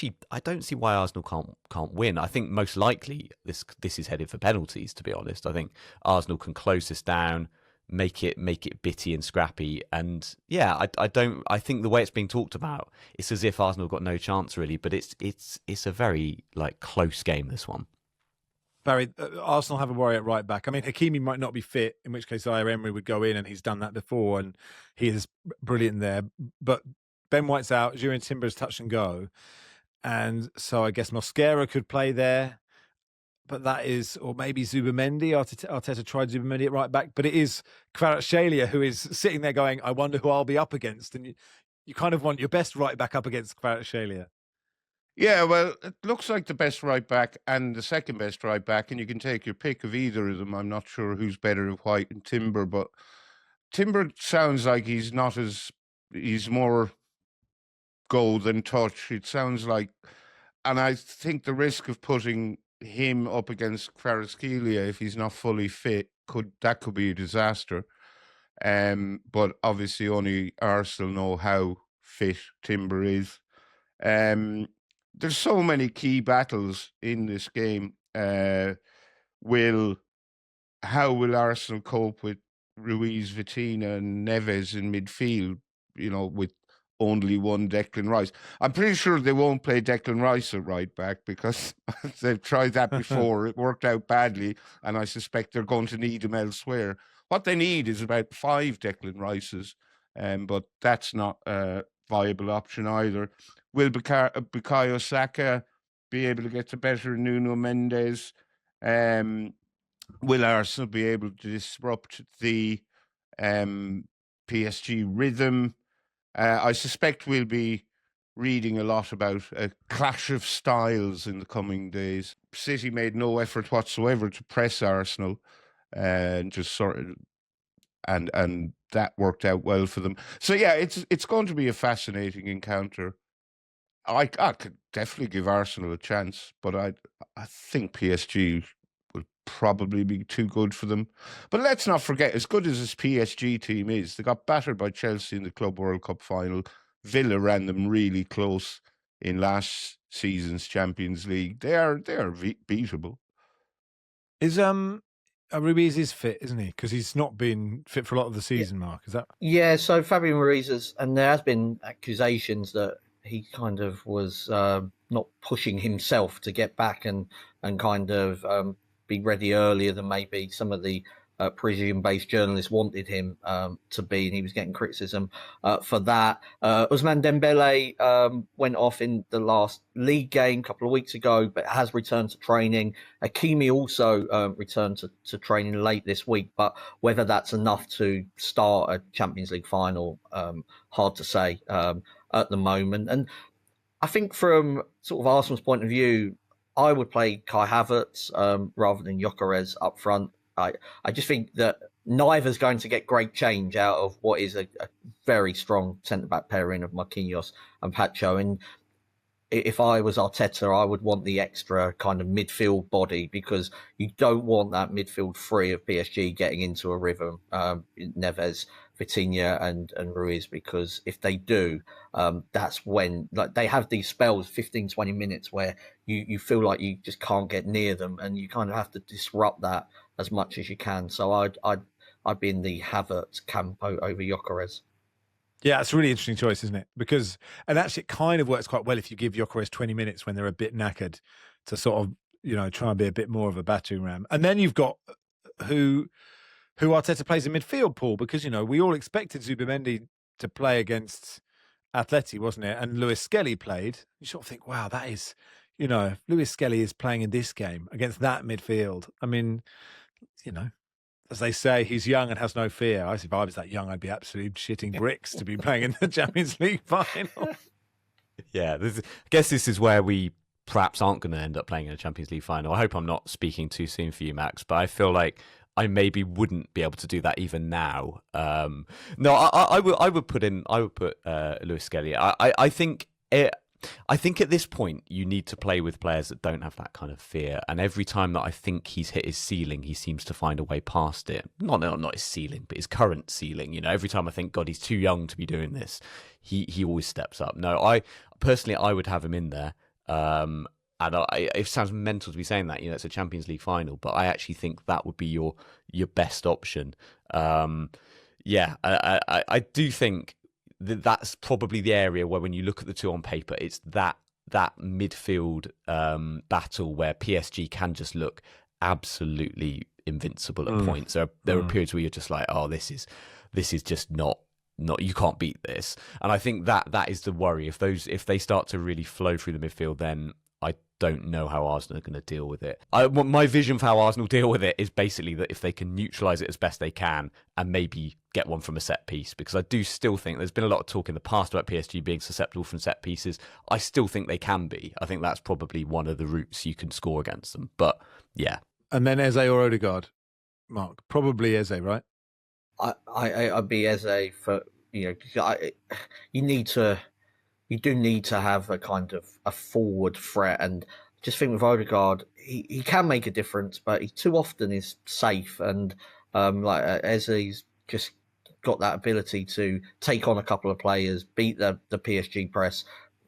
[SPEAKER 5] don't see why Arsenal can't win. I think most likely this is headed for penalties, to be honest. I think Arsenal can close this down, make it bitty and scrappy. And yeah, I think the way it's being talked about, it's as if Arsenal have got no chance really, but it's a very close game, this one.
[SPEAKER 1] Barry, Arsenal have a worry at right back. I mean, Hakimi might not be fit, in which case Zaire Emery would go in, and he's done that before, and he is brilliant there. But Ben White's out, Jurien Timber's touch and go, and so I guess Mosquera could play there. But that is, or maybe Zubimendi. Arteta tried Zubimendi at right back, but it is Kvaratskhelia who is sitting there going, I wonder who I'll be up against. And you kind of want your best right back up against Kvaratskhelia.
[SPEAKER 2] Yeah, well, it looks like the best right back and the second best right back, and you can take your pick of either of them. I'm not sure who's better, White and Timber, but Timber sounds like he's more go than touch. It sounds like, and I think the risk of putting him up against Kvaratskhelia if he's not fully fit could be a disaster. But obviously only Arsenal know how fit Timber is. There's so many key battles in this game. How will Arsenal cope with Ruiz, Vitinha, and Neves in midfield? With only one Declan Rice. I'm pretty sure they won't play Declan Rice at right back because they've tried that before. It worked out badly, and I suspect they're going to need him elsewhere. What they need is about 5 Declan Rices, but that's not a viable option either. Will Bukayo Saka be able to get the better of Nuno Mendes? Will Arsenal be able to disrupt the PSG rhythm? I suspect we'll be reading a lot about a clash of styles in the coming days. City made no effort whatsoever to press Arsenal, and just and that worked out well for them. So yeah, it's going to be a fascinating encounter. I could definitely give Arsenal a chance, but I think PSG will probably be too good for them. But let's not forget, as good as this PSG team is, they got battered by Chelsea in the Club World Cup final. Villa ran them really close in last season's Champions League. They are beatable.
[SPEAKER 1] Is Ruiz is fit, isn't he? Because he's not been fit for a lot of the season, Mark. Is that?
[SPEAKER 3] Yeah, so Fabian Ruiz and there has been accusations that he kind of was not pushing himself to get back and kind of be ready earlier than maybe some of the Parisian-based journalists wanted him to be, and he was getting criticism for that. Ousmane Dembele went off in the last league game a couple of weeks ago, but has returned to training. Hakimi also returned to training late this week, but whether that's enough to start a Champions League final, hard to say at the moment. And I think from sort of Arsenal's point of view, I would play Kai Havertz rather than Gyökeres up front. I just think that neither's going to get great change out of what is a very strong centre-back pairing of Marquinhos and Pacho. And if I was Arteta, I would want the extra kind of midfield body, because you don't want that midfield three of PSG getting into a rhythm, Neves, Vitinha and Ruiz, because if they do, that's when they have these spells, 15, 20 minutes, where you feel like you just can't get near them, and you kind of have to disrupt that as much as you can. So I'd be in the Havertz camp over Gyökeres.
[SPEAKER 1] Yeah, it's a really interesting choice, isn't it? Because, and actually it kind of works quite well if you give Gyökeres 20 minutes when they're a bit knackered to sort of, try and be a bit more of a battering ram. And then you've got who Arteta plays in midfield, Paul, because, we all expected Zubimendi to play against Atleti, wasn't it? And Lewis Skelly played. You sort of think, wow, that is, Lewis Skelly is playing in this game against that midfield. I mean, as they say, he's young and has no fear. If I was that young, I'd be absolutely shitting bricks to be playing in the Champions League final.
[SPEAKER 5] Yeah, I guess this is where we perhaps aren't going to end up playing in a Champions League final. I hope I'm not speaking too soon for you, Max, but I feel like I maybe wouldn't be able to do that even now. No, I would put Lewis Skelly. I think at this point you need to play with players that don't have that kind of fear. And every time that I think he's hit his ceiling, he seems to find a way past it. Not his ceiling, but his current ceiling. You know, every time I think, God, he's too young to be doing this, he always steps up. No, I personally would have him in there. And it sounds mental to be saying that, you know, it's a Champions League final, but I actually think that would be your best option. I do think that's probably the area where, when you look at the two on paper, it's that midfield battle where PSG can just look absolutely invincible at points. There are periods where you're just like, oh, this is just not, you can't beat this. And I think that is the worry. If they start to really flow through the midfield, then I don't know how Arsenal are going to deal with it. My vision for how Arsenal deal with it is basically that if they can neutralise it as best they can and maybe get one from a set piece, because I do still think there's been a lot of talk in the past about PSG being susceptible from set pieces. I still think they can be. I think that's probably one of the routes you can score against them. But yeah.
[SPEAKER 1] And then Eze or Odegaard, Mark? Probably Eze, right?
[SPEAKER 3] I'd be Eze for, you know, you do need to have a kind of a forward threat, and just think with Odegaard, he can make a difference, but he too often is safe, and Eze's just got that ability to take on a couple of players, beat the PSG press,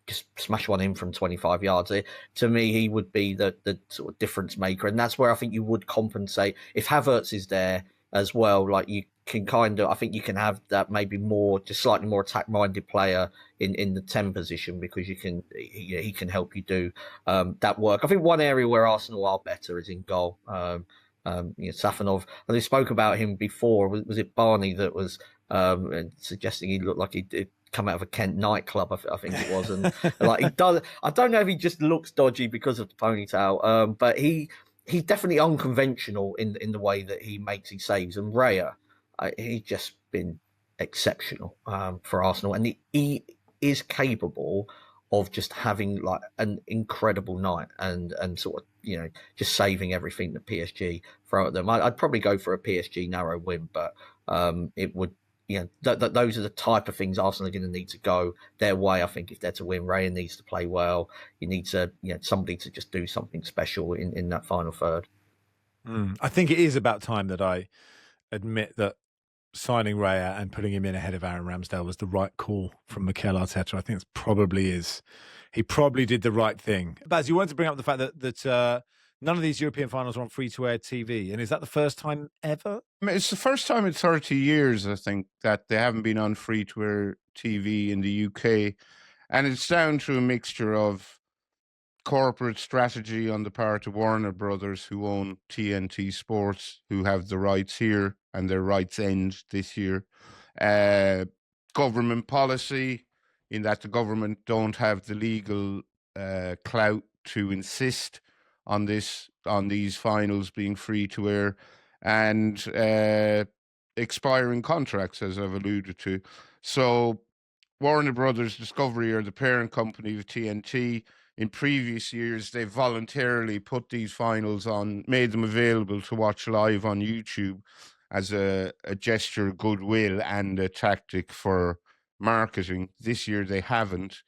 [SPEAKER 3] just smash one in from 25 yards. To me, he would be the sort of difference maker, and that's where I think you would compensate if Havertz is there as well. Like, you can I think you can have that maybe slightly more attack-minded player in the 10 position, because he can help you do that work. I think one area where Arsenal are better is in goal. Safanov, and they spoke about him before. Was it Barney that was suggesting he looked like he did come out of a Kent nightclub? I think it was, and like, he does. I don't know if he just looks dodgy because of the ponytail, but he's definitely unconventional in the way that he makes his saves. And Raya, he's just been exceptional for Arsenal, and he is capable of just having like an incredible night and sort of, you know, just saving everything that PSG throw at them. I'd probably go for a PSG narrow win, but it would, you know, those are the type of things Arsenal are going to need to go their way. I think if they're to win, Raya needs to play well. You need to, you know, somebody to just do something special in that final third.
[SPEAKER 1] I think it is about time that I admit that signing Raya and putting him in ahead of Aaron Ramsdale was the right call from Mikel Arteta. I think it probably is. He probably did the right thing. Baz, you wanted to bring up the fact that none of these European finals are on free-to-air TV. And is that the first time ever?
[SPEAKER 2] I mean, it's the first time in 30 years, I think, that they haven't been on free-to-air TV in the UK. And it's down to a mixture of corporate strategy on the part of Warner Brothers, who own TNT Sports, who have the rights here, and their rights end this year. Government policy, in that the government don't have the legal clout to insist on these finals being free to air, and expiring contracts, as I've alluded to. So Warner Brothers Discovery are the parent company of TNT. In previous years, they voluntarily put these finals on, made them available to watch live on YouTube as a gesture of goodwill and a tactic for marketing. This year they haven't.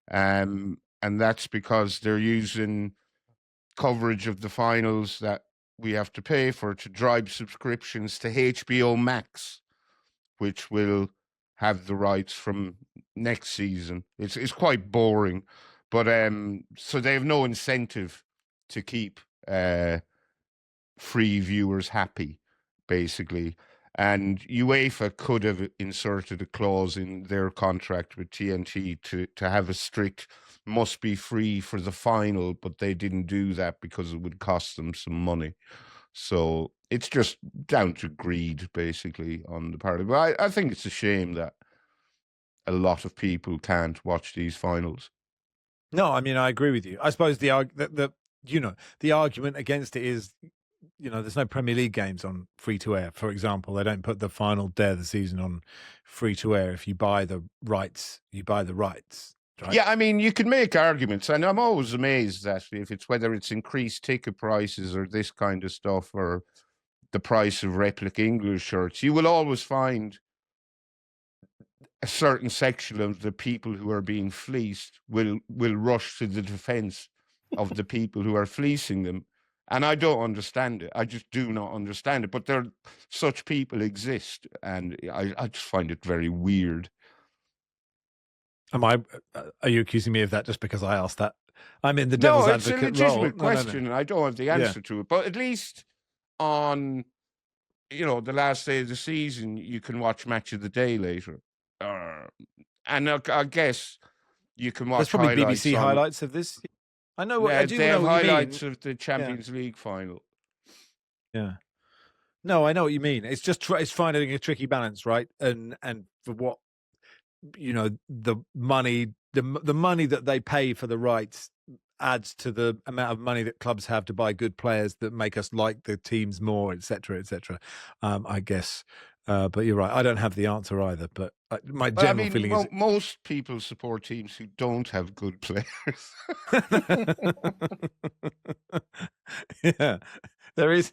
[SPEAKER 2] And that's because they're using coverage of the finals that we have to pay for to drive subscriptions to HBO Max, which will have the rights from next season. It's quite boring. But so they have no incentive to keep free viewers happy, basically. And UEFA could have inserted a clause in their contract with TNT to have a strict must be free for the final, but they didn't do that because it would cost them some money. So it's just down to greed, basically, on the part of it. But I think it's a shame that a lot of people can't watch these finals.
[SPEAKER 1] No, I mean, I agree with you. I suppose the argument against it is, you know, there's no Premier League games on free to air. For example, they don't put the final day of the season on free to air. If you buy the rights, you buy the rights. right?
[SPEAKER 2] Yeah, I mean, you can make arguments, and I'm always amazed actually if it's whether it's increased ticket prices or this kind of stuff or the price of replica English shirts. You will always find a certain section of the people who are being fleeced will rush to the defense of the people who are fleecing them. And I don't understand it. I just do not understand it. But such people exist, and I just find it very weird.
[SPEAKER 1] Are you accusing me of that just because I asked that? I'm in the devil's advocate role.
[SPEAKER 2] No, it's a legitimate question, and I don't have the answer to it. But at least on, the last day of the season, you can watch Match of the Day later. And I guess you can watch.
[SPEAKER 1] There's probably BBC highlights of this. I know.
[SPEAKER 2] Yeah,
[SPEAKER 1] I do
[SPEAKER 2] they
[SPEAKER 1] know
[SPEAKER 2] have
[SPEAKER 1] what
[SPEAKER 2] highlights
[SPEAKER 1] you mean.
[SPEAKER 2] of the Champions League final.
[SPEAKER 1] Yeah. No, I know what you mean. It's just it's finding a tricky balance, right? And for what the money that they pay for the rights adds to the amount of money that clubs have to buy good players that make us like the teams more, etc., etc. I guess. But you're right. I don't have the answer either. But my general feeling is
[SPEAKER 2] most people support teams who don't have good players.
[SPEAKER 1] Yeah, there is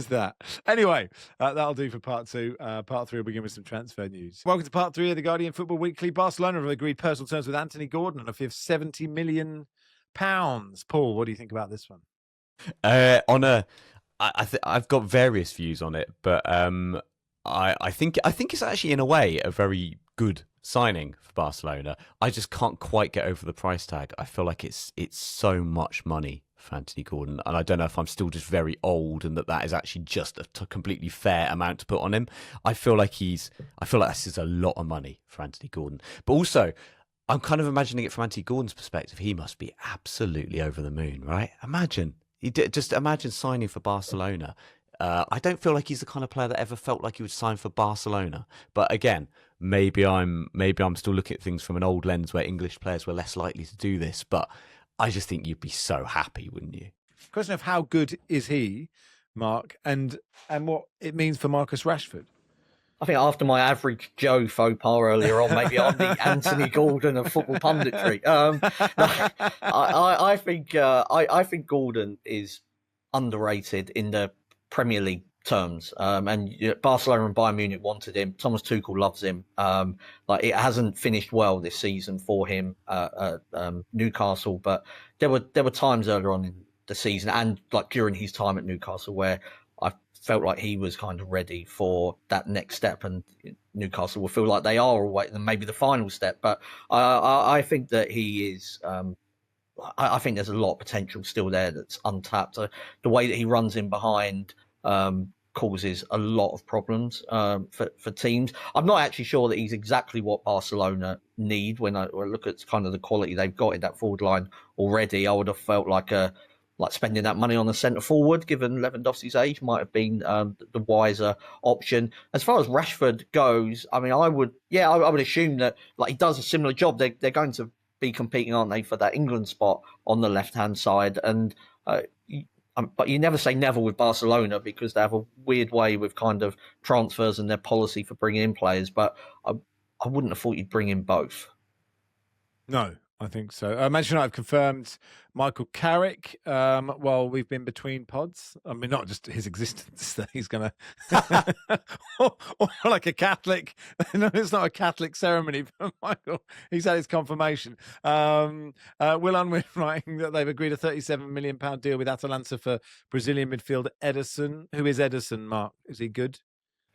[SPEAKER 1] that. Anyway, that'll do for part 2. Part 3 will begin with some transfer news. Welcome to part 3 of the Guardian Football Weekly. Barcelona have agreed personal terms with Anthony Gordon on a fee of £70 million. Paul, what do you think about this one?
[SPEAKER 5] I've got various views on it, but I think it's actually in a way a very good signing for Barcelona. I just can't quite get over the price tag. I feel like it's so much money for Anthony Gordon, and I don't know if I'm still just very old and that is actually just a completely fair amount to put on him. I feel like this is a lot of money for Anthony Gordon, but also I'm kind of imagining it from Anthony Gordon's perspective. He must be absolutely over the moon, right? Just imagine signing for Barcelona. I don't feel like he's the kind of player that ever felt like he would sign for Barcelona. But again, maybe I'm still looking at things from an old lens where English players were less likely to do this. But I just think you'd be so happy, wouldn't you?
[SPEAKER 1] Question of how good is he, Mark, and what it means for Marcus Rashford.
[SPEAKER 3] I think after my average Joe faux pas earlier on, maybe I'm the Anthony Gordon of football punditry. I think Gordon is underrated in the Premier League terms, and Barcelona and Bayern Munich wanted him. Thomas Tuchel loves him. It hasn't finished well this season for him at Newcastle, but there were times earlier on in the season and during his time at Newcastle where I felt like he was kind of ready for that next step, and Newcastle will feel like they are awaiting maybe the final step. But I think that he is. I think there's a lot of potential still there that's untapped. The way that he runs in behind causes a lot of problems for teams. I'm not actually sure that he's exactly what Barcelona need. When I look at kind of the quality they've got in that forward line already, I would have felt like spending that money on a centre forward, given Lewandowski's age, might have been the wiser option. As far as Rashford goes, I mean, I would assume that he does a similar job. They're going to be competing, aren't they, for that England spot on the left-hand side? And but you never say never with Barcelona because they have a weird way with kind of transfers and their policy for bringing in players. But I wouldn't have thought you'd bring in both.
[SPEAKER 1] No, I think so. Manchester United have confirmed Michael Carrick while we've been between pods. I mean, not just his existence, that he's going to... or like a Catholic... No, it's not a Catholic ceremony for Michael. He's had his confirmation. Will Unwin writing that they've agreed a £37 million deal with Atalanta for Brazilian midfielder Ederson. Who is Ederson, Mark? Is he good?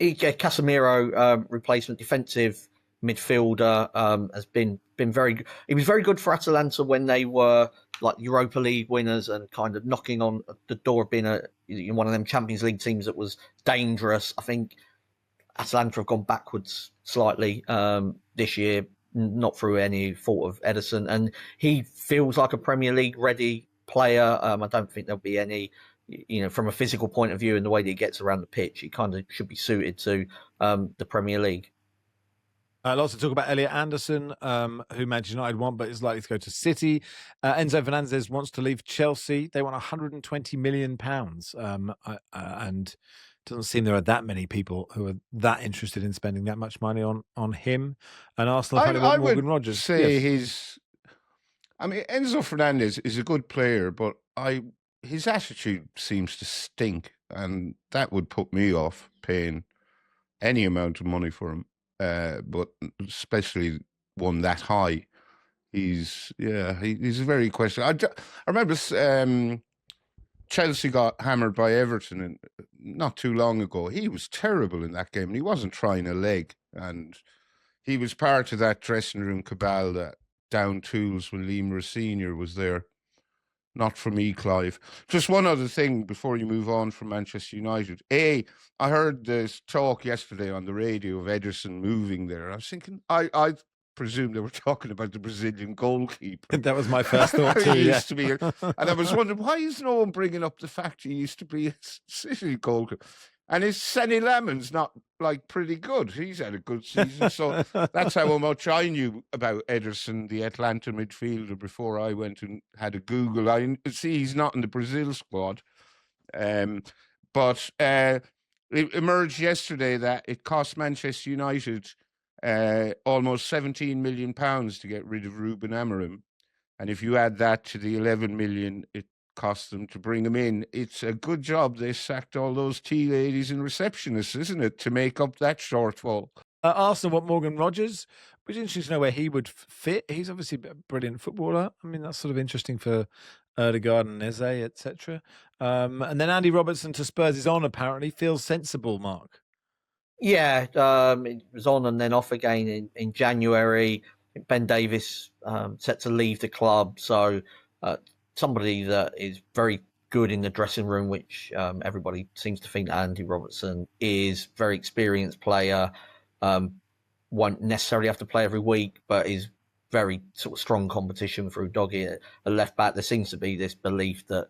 [SPEAKER 3] Casemiro replacement defensive midfielder, has been very good. He was very good for Atalanta when they were Europa League winners and kind of knocking on the door of being one of them Champions League teams that was dangerous. I think Atalanta have gone backwards slightly this year, not through any fault of Ederson, and he feels like a Premier League ready player. I don't think there'll be any, from a physical point of view and the way that he gets around the pitch, he kind of should be suited to the Premier League.
[SPEAKER 1] Lots to talk about Elliot Anderson, who Manchester United want, but is likely to go to City. Enzo Fernandez wants to leave Chelsea. They want £120 million. And it doesn't seem there are that many people who are that interested in spending that much money on him. And Arsenal want Morgan Rogers.
[SPEAKER 2] Say his I mean, Enzo Fernandez is a good player, but his attitude seems to stink, and that would put me off paying any amount of money for him. But especially one that high. He's very questionable. I remember Chelsea got hammered by Everton not too long ago. He was terrible in that game, and he wasn't trying a leg. And he was part of that dressing room cabal that down tools when Lee Moore Senior was there. Not for me, Clive. Just one other thing before you move on from Manchester United. I heard this talk yesterday on the radio of Ederson moving there. I was thinking, I presume they were talking about the Brazilian goalkeeper.
[SPEAKER 1] That was my first thought too.
[SPEAKER 2] He used to be, and I was wondering, why is no one bringing up the fact he used to be a City goalkeeper? And his Senny Lemon's not like pretty good. He's had a good season. So that's how much I knew about Ederson, the Atlanta midfielder, before I went and had a Google. I see he's not in the Brazil squad. But it emerged yesterday that it cost Manchester United almost £17 million to get rid of Ruben Amorim. And if you add that to the 11 million it cost them to bring him in, it's a good job they sacked all those tea ladies and receptionists, isn't it, to make up that shortfall?
[SPEAKER 1] Arsenal want Morgan Rogers, which is interesting to know where he would fit. He's obviously a brilliant footballer. I mean, that's sort of interesting for Erdegaard and Eze, etc. And then Andy Robertson to Spurs is on, apparently. Feels sensible, Mark.
[SPEAKER 3] Yeah, it was on and then off again in January. Ben Davies set to leave the club, so somebody that is very good in the dressing room, which everybody seems to think Andy Robertson is. Very experienced player, won't necessarily have to play every week, but is very sort of strong competition for Udogie at left back. There seems to be this belief that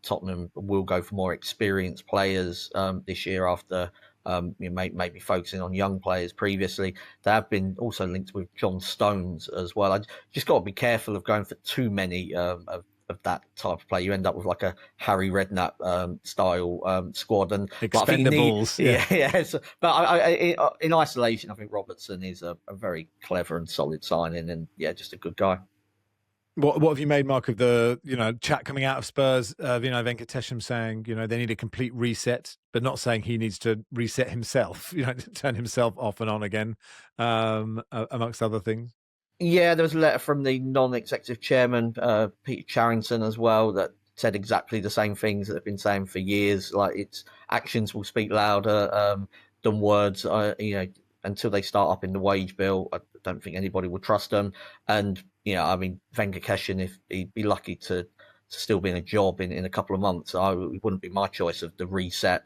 [SPEAKER 3] Tottenham will go for more experienced players this year after maybe focusing on young players previously. They have been also linked with John Stones as well. I just got to be careful of going for too many of that type of play. You end up with like a Harry Redknapp style squad, and
[SPEAKER 1] Expendables.
[SPEAKER 3] But in isolation, I think Robertson is a very clever and solid signing, and just a good guy.
[SPEAKER 1] What have you made, Mark, of the chat coming out of Spurs? Venkatesham saying they need a complete reset, but not saying he needs to reset himself. Turn himself off and on again, amongst other things.
[SPEAKER 3] Yeah, there was a letter from the non-executive chairman, Peter Charrington, as well, that said exactly the same things that they've been saying for years. Like, its actions will speak louder than words. Until they start up in the wage bill, I don't think anybody will trust them. And Venkatesham, if he'd be lucky to still be in a job in a couple of months, it wouldn't be my choice of the reset.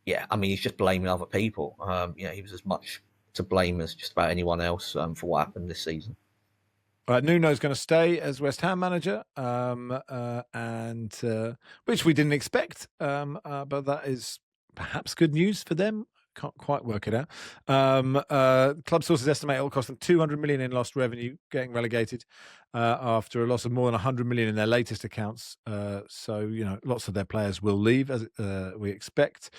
[SPEAKER 3] He's just blaming other people. He was as much to blame as just about anyone else for what happened this season.
[SPEAKER 1] Nuno's going to stay as West Ham manager, and which we didn't expect, but that is perhaps good news for them. Can't quite work it out. Club sources estimate it will cost them 200 million in lost revenue getting relegated after a loss of more than 100 million in their latest accounts. So lots of their players will leave, as we expect.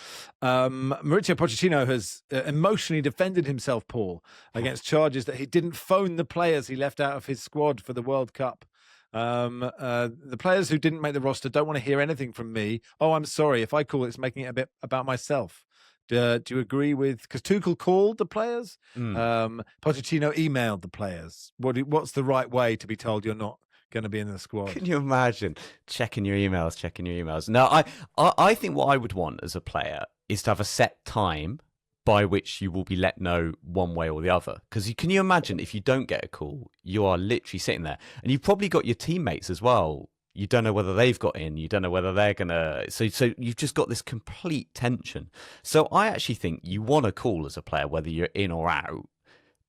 [SPEAKER 1] Mauricio Pochettino has emotionally defended himself, Paul, against charges that he didn't phone the players he left out of his squad for the World Cup. The players who didn't make the roster don't want to hear anything from me. Oh, I'm sorry. If I call it, it's making it a bit about myself. Do you agree with? Because Tuchel called the players, Pochettino emailed the players. What's the right way to be told you're not going to be in the squad?
[SPEAKER 5] Can you imagine checking your emails? Now, I think what I would want as a player is to have a set time by which you will be let know one way or the other. Because can you imagine if you don't get a call, you are literally sitting there, and you've probably got your teammates as well. You don't know whether they've got in. You don't know whether they're going to... So you've just got this complete tension. So I actually think you want a call as a player, whether you're in or out.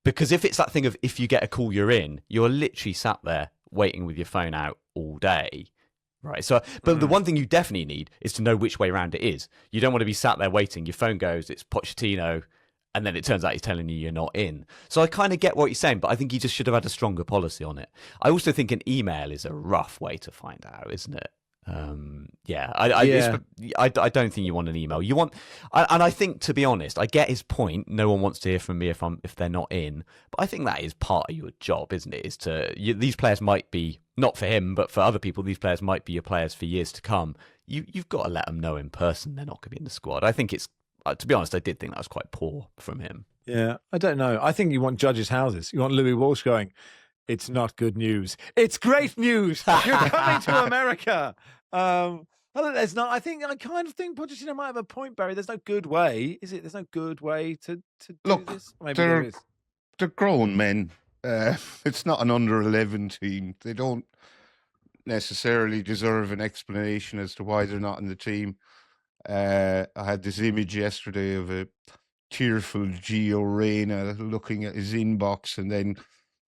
[SPEAKER 5] Because if it's that thing of if you get a call, you're in, you're literally sat there waiting with your phone out all day. Right. So, but the one thing you definitely need is to know which way around it is. You don't want to be sat there waiting. Your phone goes, it's Pochettino, and then it turns out he's telling you you're not in. So I kind of get what you're saying, but I think he just should have had a stronger policy on it. I also think an email is a rough way to find out, isn't it? I don't think you want an email. You want, and I think, to be honest, I get his point. No one wants to hear from me if they're not in. But I think that is part of your job, isn't it? These players might be, not for him, but for other people, these players might be your players for years to come. You've got to let them know in person they're not going to be in the squad. I think it's, to be honest, I did think that was quite poor from him.
[SPEAKER 1] Yeah, I don't know. I think you want judges' houses. You want Louis Walsh going, "It's not good news. It's great news. You're coming to America." There's not. I kind of think Pochettino might have a point, Barry. There's no good way, is it? There's no good way to
[SPEAKER 2] Look,
[SPEAKER 1] do this. Maybe there is.
[SPEAKER 2] They're grown men. It's not an under-11 team. They don't necessarily deserve an explanation as to why they're not in the team. I had this image yesterday of a tearful Gio Reyna looking at his inbox and then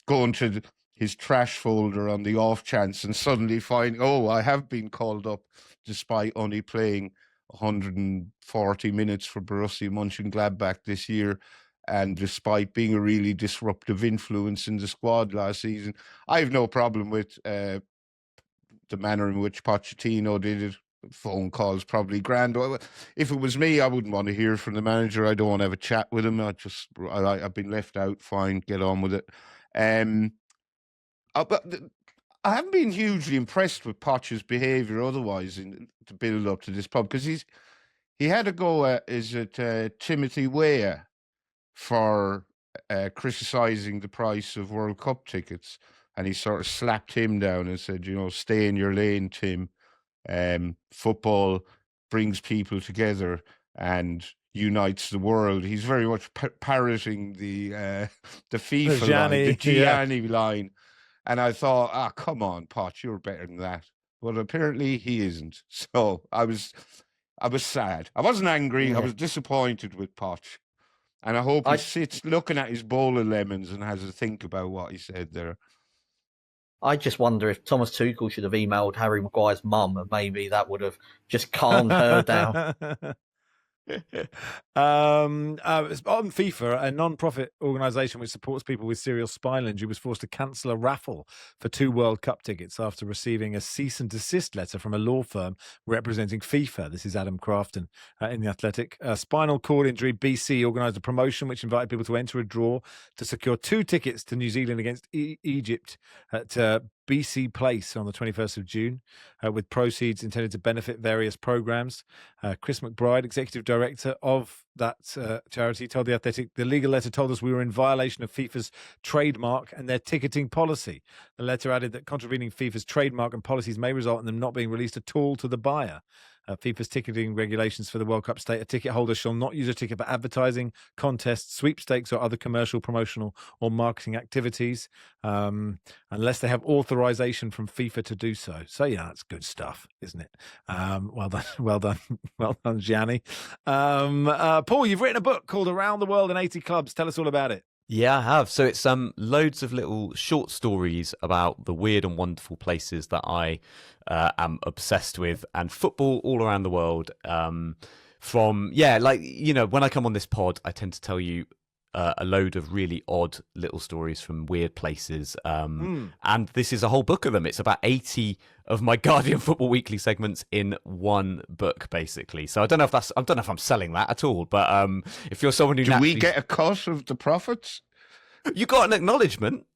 [SPEAKER 2] going to his trash folder on the off chance and suddenly finding, I have been called up despite only playing 140 minutes for Borussia Mönchengladbach this year, and despite being a really disruptive influence in the squad last season. I have no problem with the manner in which Pochettino did it. Phone calls probably grand. If it was me, I wouldn't want to hear from the manager. I don't want to have a chat with him. I've been left out. Fine, get on with it. But I haven't been hugely impressed with Poch's behaviour otherwise in the build up to this pub, because he had a go at Timothy Weah for criticising the price of World Cup tickets, and he sort of slapped him down and said, stay in your lane, Tim. Football brings people together and unites the world. He's very much parroting the FIFA line, the Gianni line. And I thought, come on, Poch, you're better than that. But apparently he isn't. So I was sad. I wasn't angry. I was disappointed with Poch. And I hope he sits looking at his bowl of lemons and has a think about what he said there.
[SPEAKER 3] I just wonder if Thomas Tuchel should have emailed Harry Maguire's mum, and maybe that would have just calmed her down.
[SPEAKER 1] On FIFA, a non-profit organisation which supports people with serious spinal injury was forced to cancel a raffle for 2 World Cup tickets after receiving a cease and desist letter from a law firm representing FIFA. This is Adam Crafton in The Athletic. Spinal cord injury BC organised a promotion which invited people to enter a draw to secure 2 tickets to New Zealand against Egypt at BC Place on the 21st of June, with proceeds intended to benefit various programmes. Chris McBride, Executive Director of that charity, told The Athletic, the legal letter told us we were in violation of FIFA's trademark and their ticketing policy. The letter added that contravening FIFA's trademark and policies may result in them not being released at all to the buyer. FIFA's ticketing regulations for the World Cup state a ticket holder shall not use a ticket for advertising, contests, sweepstakes or other commercial, promotional or marketing activities unless they have authorization from FIFA to do so. So, yeah, that's good stuff, isn't it? Well done, Gianni. Paul, you've written a book called Around the World in 80 Clubs. Tell us all about it.
[SPEAKER 5] Yeah, I have. So it's loads of little short stories about the weird and wonderful places that I am obsessed with, and football all around the world. When I come on this pod, I tend to tell you a load of really odd little stories from weird places. And this is a whole book of them. It's about 80 of my Guardian Football Weekly segments in one book, basically. So I don't know if I'm selling that at all, but if you're someone who
[SPEAKER 2] do we get a cut of the profits?
[SPEAKER 5] You got an acknowledgement.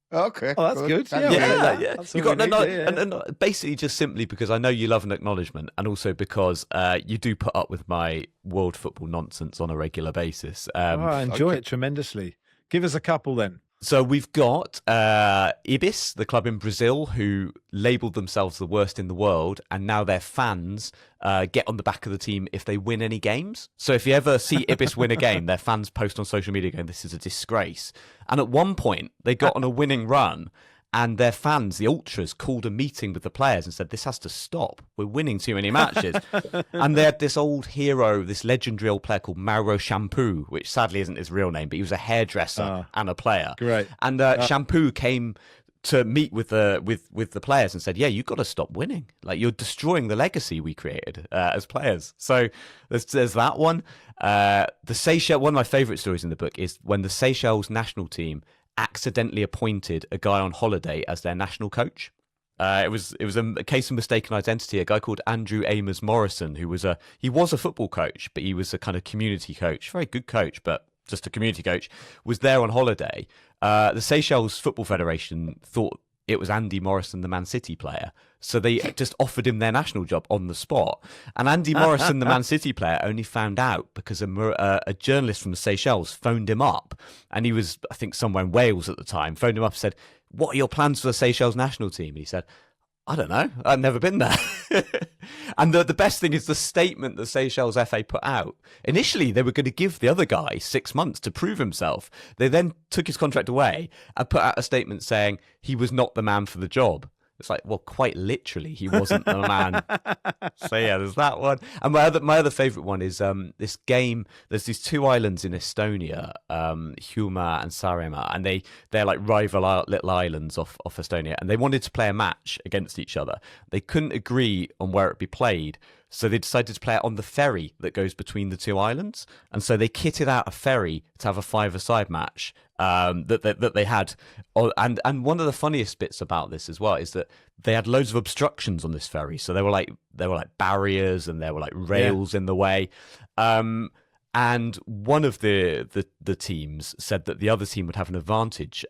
[SPEAKER 2] Okay.
[SPEAKER 1] Oh, that's good.
[SPEAKER 5] Yeah. You got an acknowledgement, and basically just simply because I know you love an acknowledgement, and also because you do put up with my world football nonsense on a regular basis.
[SPEAKER 1] I enjoy it tremendously. Give us a couple then.
[SPEAKER 5] So we've got Ibis, the club in Brazil, who labelled themselves the worst in the world, and now their fans get on the back of the team if they win any games. So if you ever see Ibis win a game, their fans post on social media going, "This is a disgrace." And at one point, they got on a winning run, and their fans, the ultras, called a meeting with the players and said, "This has to stop. We're winning too many matches." And they had this old hero, this legendary old player called Mauro Shampoo, which sadly isn't his real name, but he was a hairdresser and a player.
[SPEAKER 1] Great.
[SPEAKER 5] And Shampoo came to meet with the players and said, "Yeah, you've got to stop winning. Like, you're destroying the legacy we created as players." So there's that one. The Seychelles. One of my favourite stories in the book is when the Seychelles national team accidentally appointed a guy on holiday as their national coach. It was a case of mistaken identity. A guy called Andrew Amos Morrison, who was a football coach, but he was a kind of community coach, very good coach, but just a community coach, was there on holiday. The Seychelles Football Federation thought it was Andy Morrison, the Man City player. So they just offered him their national job on the spot. And Andy Morrison, the Man City player, only found out because a journalist from the Seychelles phoned him up. And he was, I think, somewhere in Wales at the time, phoned him up and said, "What are your plans for the Seychelles national team?" And he said, "I don't know. I've never been there." And the best thing is the statement the Seychelles FA put out. Initially, they were going to give the other guy 6 months to prove himself. They then took his contract away and put out a statement saying he was not the man for the job. It's like, well, quite literally, he wasn't the man. So yeah, there's that one. And my other favourite one is this game. There's these two islands in Estonia, Hiiumaa and Saaremaa, and they're like rival little islands off Estonia, and they wanted to play a match against each other. They couldn't agree on where it'd be played, so they decided to play it on the ferry that goes between the two islands. And so they kitted out a ferry to have a five-a-side match that they had. And one of the funniest bits about this as well is that they had loads of obstructions on this ferry. So there were like barriers and there were like rails in the way. And one of the teams said that the other team would have an advantage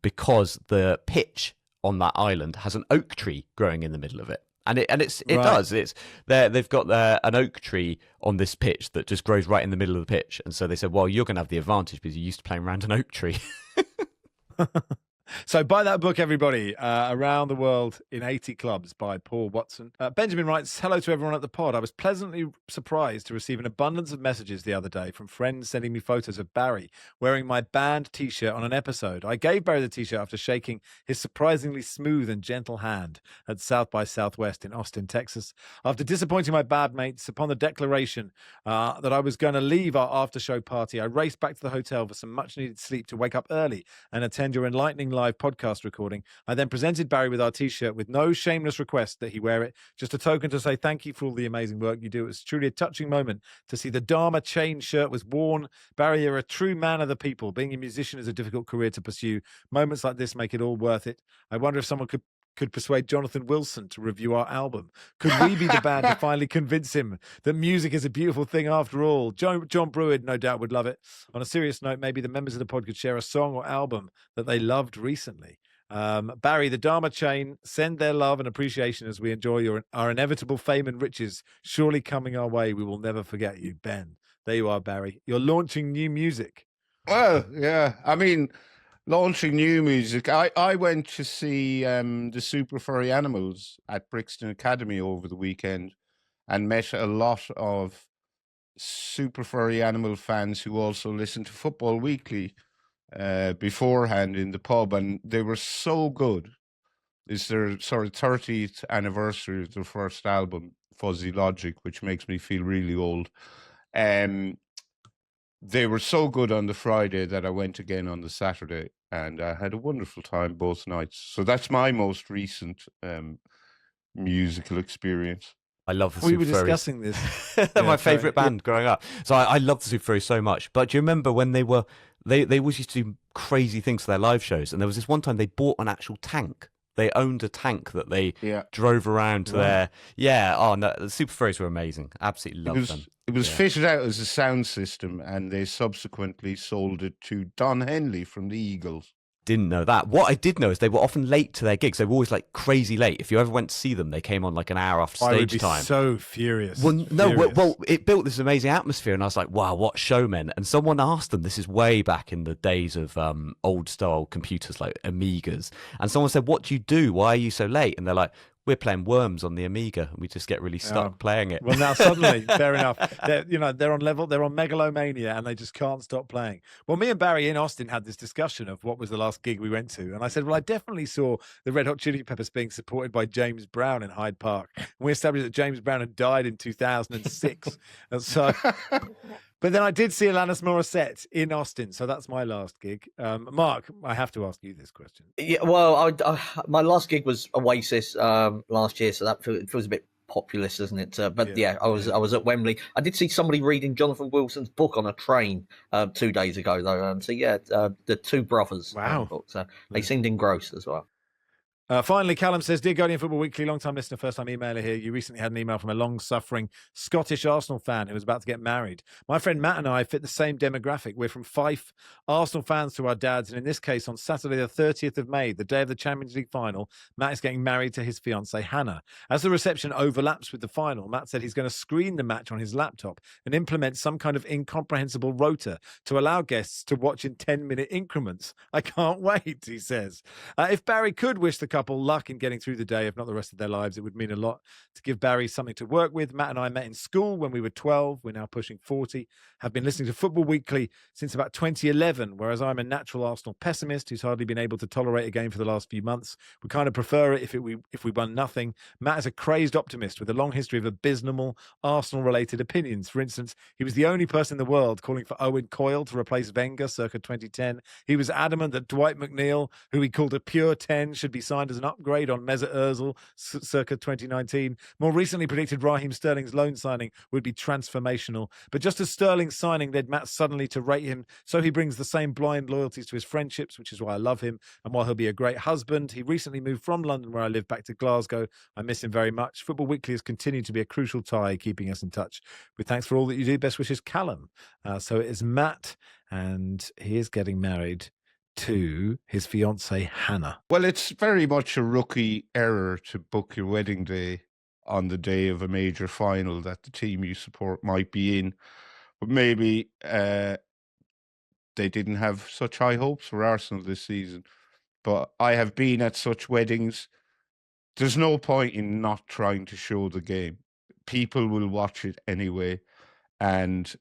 [SPEAKER 5] because the pitch on that island has an oak tree growing in the middle of it. And it does. It's there. They've got an oak tree on this pitch that just grows right in the middle of the pitch, and so they said, "Well, you're going to have the advantage because you're used to playing around an oak tree."
[SPEAKER 1] So buy that book, everybody. Around the World in 80 Clubs by Paul Watson. Benjamin writes, "Hello to everyone at the pod. I was pleasantly surprised to receive an abundance of messages the other day from friends sending me photos of Barry wearing my band T-shirt on an episode. I gave Barry the T-shirt after shaking his surprisingly smooth and gentle hand at South by Southwest in Austin, Texas. After disappointing my bandmates upon the declaration that I was going to leave our after-show party, I raced back to the hotel for some much-needed sleep to wake up early and attend your enlightening live podcast recording. I then presented Barry with our T-shirt with no shameless request that he wear it, just a token to say thank you for all the amazing work you do. It was truly a touching moment to see the Dharma chain shirt was worn. Barry, you're a true man of the people. Being a musician is a difficult career to pursue. Moments like this make it all worth it. I wonder if someone could persuade Jonathan Wilson to review our album. Could we be the band to finally convince him that music is a beautiful thing after all? John Breward no doubt would love it. On a serious note, maybe the members of the pod could share a song or album that they loved recently. Barry, the Dharma chain send their love and appreciation as we enjoy our inevitable fame and riches surely coming our way. We will never forget you, Ben." There you are, Barry. You're launching new music.
[SPEAKER 2] Well, yeah. I mean, launching new music. I went to see the Super Furry Animals at Brixton Academy over the weekend and met a lot of Super Furry Animal fans who also listen to Football Weekly beforehand in the pub, and they were so good. It's their sort of 30th anniversary of their first album, Fuzzy Logic, which makes me feel really old. They were so good on the Friday that I went again on the Saturday, and I had a wonderful time both nights. So that's my most recent musical experience.
[SPEAKER 5] I love the
[SPEAKER 1] We
[SPEAKER 5] Super
[SPEAKER 1] were
[SPEAKER 5] Furries.
[SPEAKER 1] discussing this.
[SPEAKER 5] They're my favourite band growing up. So I love the Super Furries so much. But do you remember when they always used to do crazy things for their live shows? And there was this one time they bought an actual tank. They owned a tank that they drove around to their... Yeah, oh no, the Super Furries were amazing. Absolutely loved them.
[SPEAKER 2] It was fitted out as a sound system, and they subsequently sold it to Don Henley from the Eagles.
[SPEAKER 5] Didn't know that. What I did know is they were often late to their gigs. They were always like crazy late. If you ever went to see them, they came on like an hour after stage
[SPEAKER 1] I would be
[SPEAKER 5] time.
[SPEAKER 1] so furious.
[SPEAKER 5] Well, no,
[SPEAKER 1] Furious.
[SPEAKER 5] well, it built this amazing atmosphere, and I was like, wow, what showmen. And someone asked them, this is way back in the days of old style computers like Amigas, and someone said, what do you do? Why are you so late? And they're like, we're playing Worms on the Amiga, and we just get really stuck playing it.
[SPEAKER 1] Well, now suddenly, fair enough. They're on level. They're on megalomania, and they just can't stop playing. Well, me and Barry in Austin had this discussion of what was the last gig we went to, and I said, well, I definitely saw the Red Hot Chili Peppers being supported by James Brown in Hyde Park. And we established that James Brown had died in 2006, and so. But then I did see Alanis Morissette in Austin, so that's my last gig. Mark, I have to ask you this question.
[SPEAKER 3] Yeah, well, my last gig was Oasis last year, so that feels a bit populist, doesn't it? But I was at Wembley. I did see somebody reading Jonathan Wilson's book on a train 2 days ago, though. The Two Brothers book. So they seemed engrossed as well.
[SPEAKER 1] Finally, Callum says, Dear Guardian Football Weekly, long-time listener, first-time emailer here. You recently had an email from a long-suffering Scottish Arsenal fan who was about to get married. My friend Matt and I fit the same demographic. We're from Fife, Arsenal fans to our dads, and in this case, on Saturday the 30th of May, the day of the Champions League final, Matt is getting married to his fiancée, Hannah. As the reception overlaps with the final, Matt said he's going to screen the match on his laptop and implement some kind of incomprehensible rota to allow guests to watch in 10-minute increments. I can't wait, he says. If Barry could wish the couple luck in getting through the day, if not the rest of their lives, it would mean a lot to give Barry something to work with. Matt and I met in school when we were 12. We're now pushing 40. Have been listening to Football Weekly since about 2011, whereas I'm a natural Arsenal pessimist who's hardly been able to tolerate a game for the last few months. We kind of prefer it if we won nothing. Matt is a crazed optimist with a long history of abysmal Arsenal-related opinions. For instance, he was the only person in the world calling for Owen Coyle to replace Wenger circa 2010. He was adamant that Dwight McNeil, who he called a pure 10, should be signed as an upgrade on Mesut Ozil circa 2019. More recently predicted Raheem Sterling's loan signing would be transformational. But just as Sterling's signing led Matt suddenly to rate him, so he brings the same blind loyalties to his friendships, which is why I love him and why he'll be a great husband. He recently moved from London, where I live, back to Glasgow. I miss him very much. Football Weekly has continued to be a crucial tie, keeping us in touch. With thanks for all that you do. Best wishes, Callum. So it is Matt, and he is getting married to his fiancée, Hannah.
[SPEAKER 2] Well, it's very much a rookie error to book your wedding day on the day of a major final that the team you support might be in. But maybe they didn't have such high hopes for Arsenal this season. But I have been at such weddings. There's no point in not trying to show the game. People will watch it anyway. And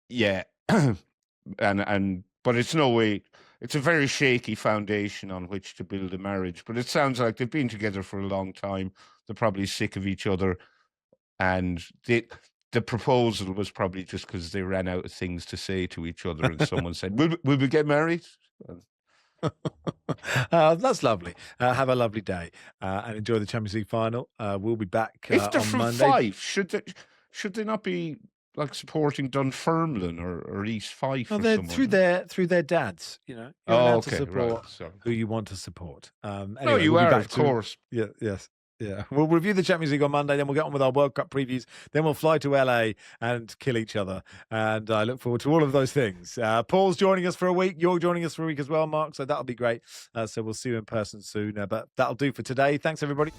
[SPEAKER 2] yeah, but it's no way. It's a very shaky foundation on which to build a marriage. But it sounds like they've been together for a long time. They're probably sick of each other, and the proposal was probably just because they ran out of things to say to each other, and someone said, "Will we get married?"
[SPEAKER 1] That's lovely. Have a lovely day and enjoy the Champions League final. We'll be back
[SPEAKER 2] if they're
[SPEAKER 1] on
[SPEAKER 2] from
[SPEAKER 1] Monday.
[SPEAKER 2] Fife, should they not be like supporting Dunfermline or East Fife?
[SPEAKER 1] Well,
[SPEAKER 2] or
[SPEAKER 1] they're
[SPEAKER 2] someone?
[SPEAKER 1] through their dads. You know, you're allowed to support
[SPEAKER 2] right. Sorry.
[SPEAKER 1] who you want to support.
[SPEAKER 2] No,
[SPEAKER 1] Anyway,
[SPEAKER 2] you
[SPEAKER 1] we'll be
[SPEAKER 2] are,
[SPEAKER 1] back
[SPEAKER 2] of course.
[SPEAKER 1] Yes. Yeah, we'll review the Champions League on Monday, then we'll get on with our World Cup previews, then we'll fly to LA and kill each other, and I look forward to all of those things. Paul's joining us for a week, you're joining us for a week as well, Mark, so that'll be great. So we'll see you in person soon, but that'll do for today. Thanks, everybody.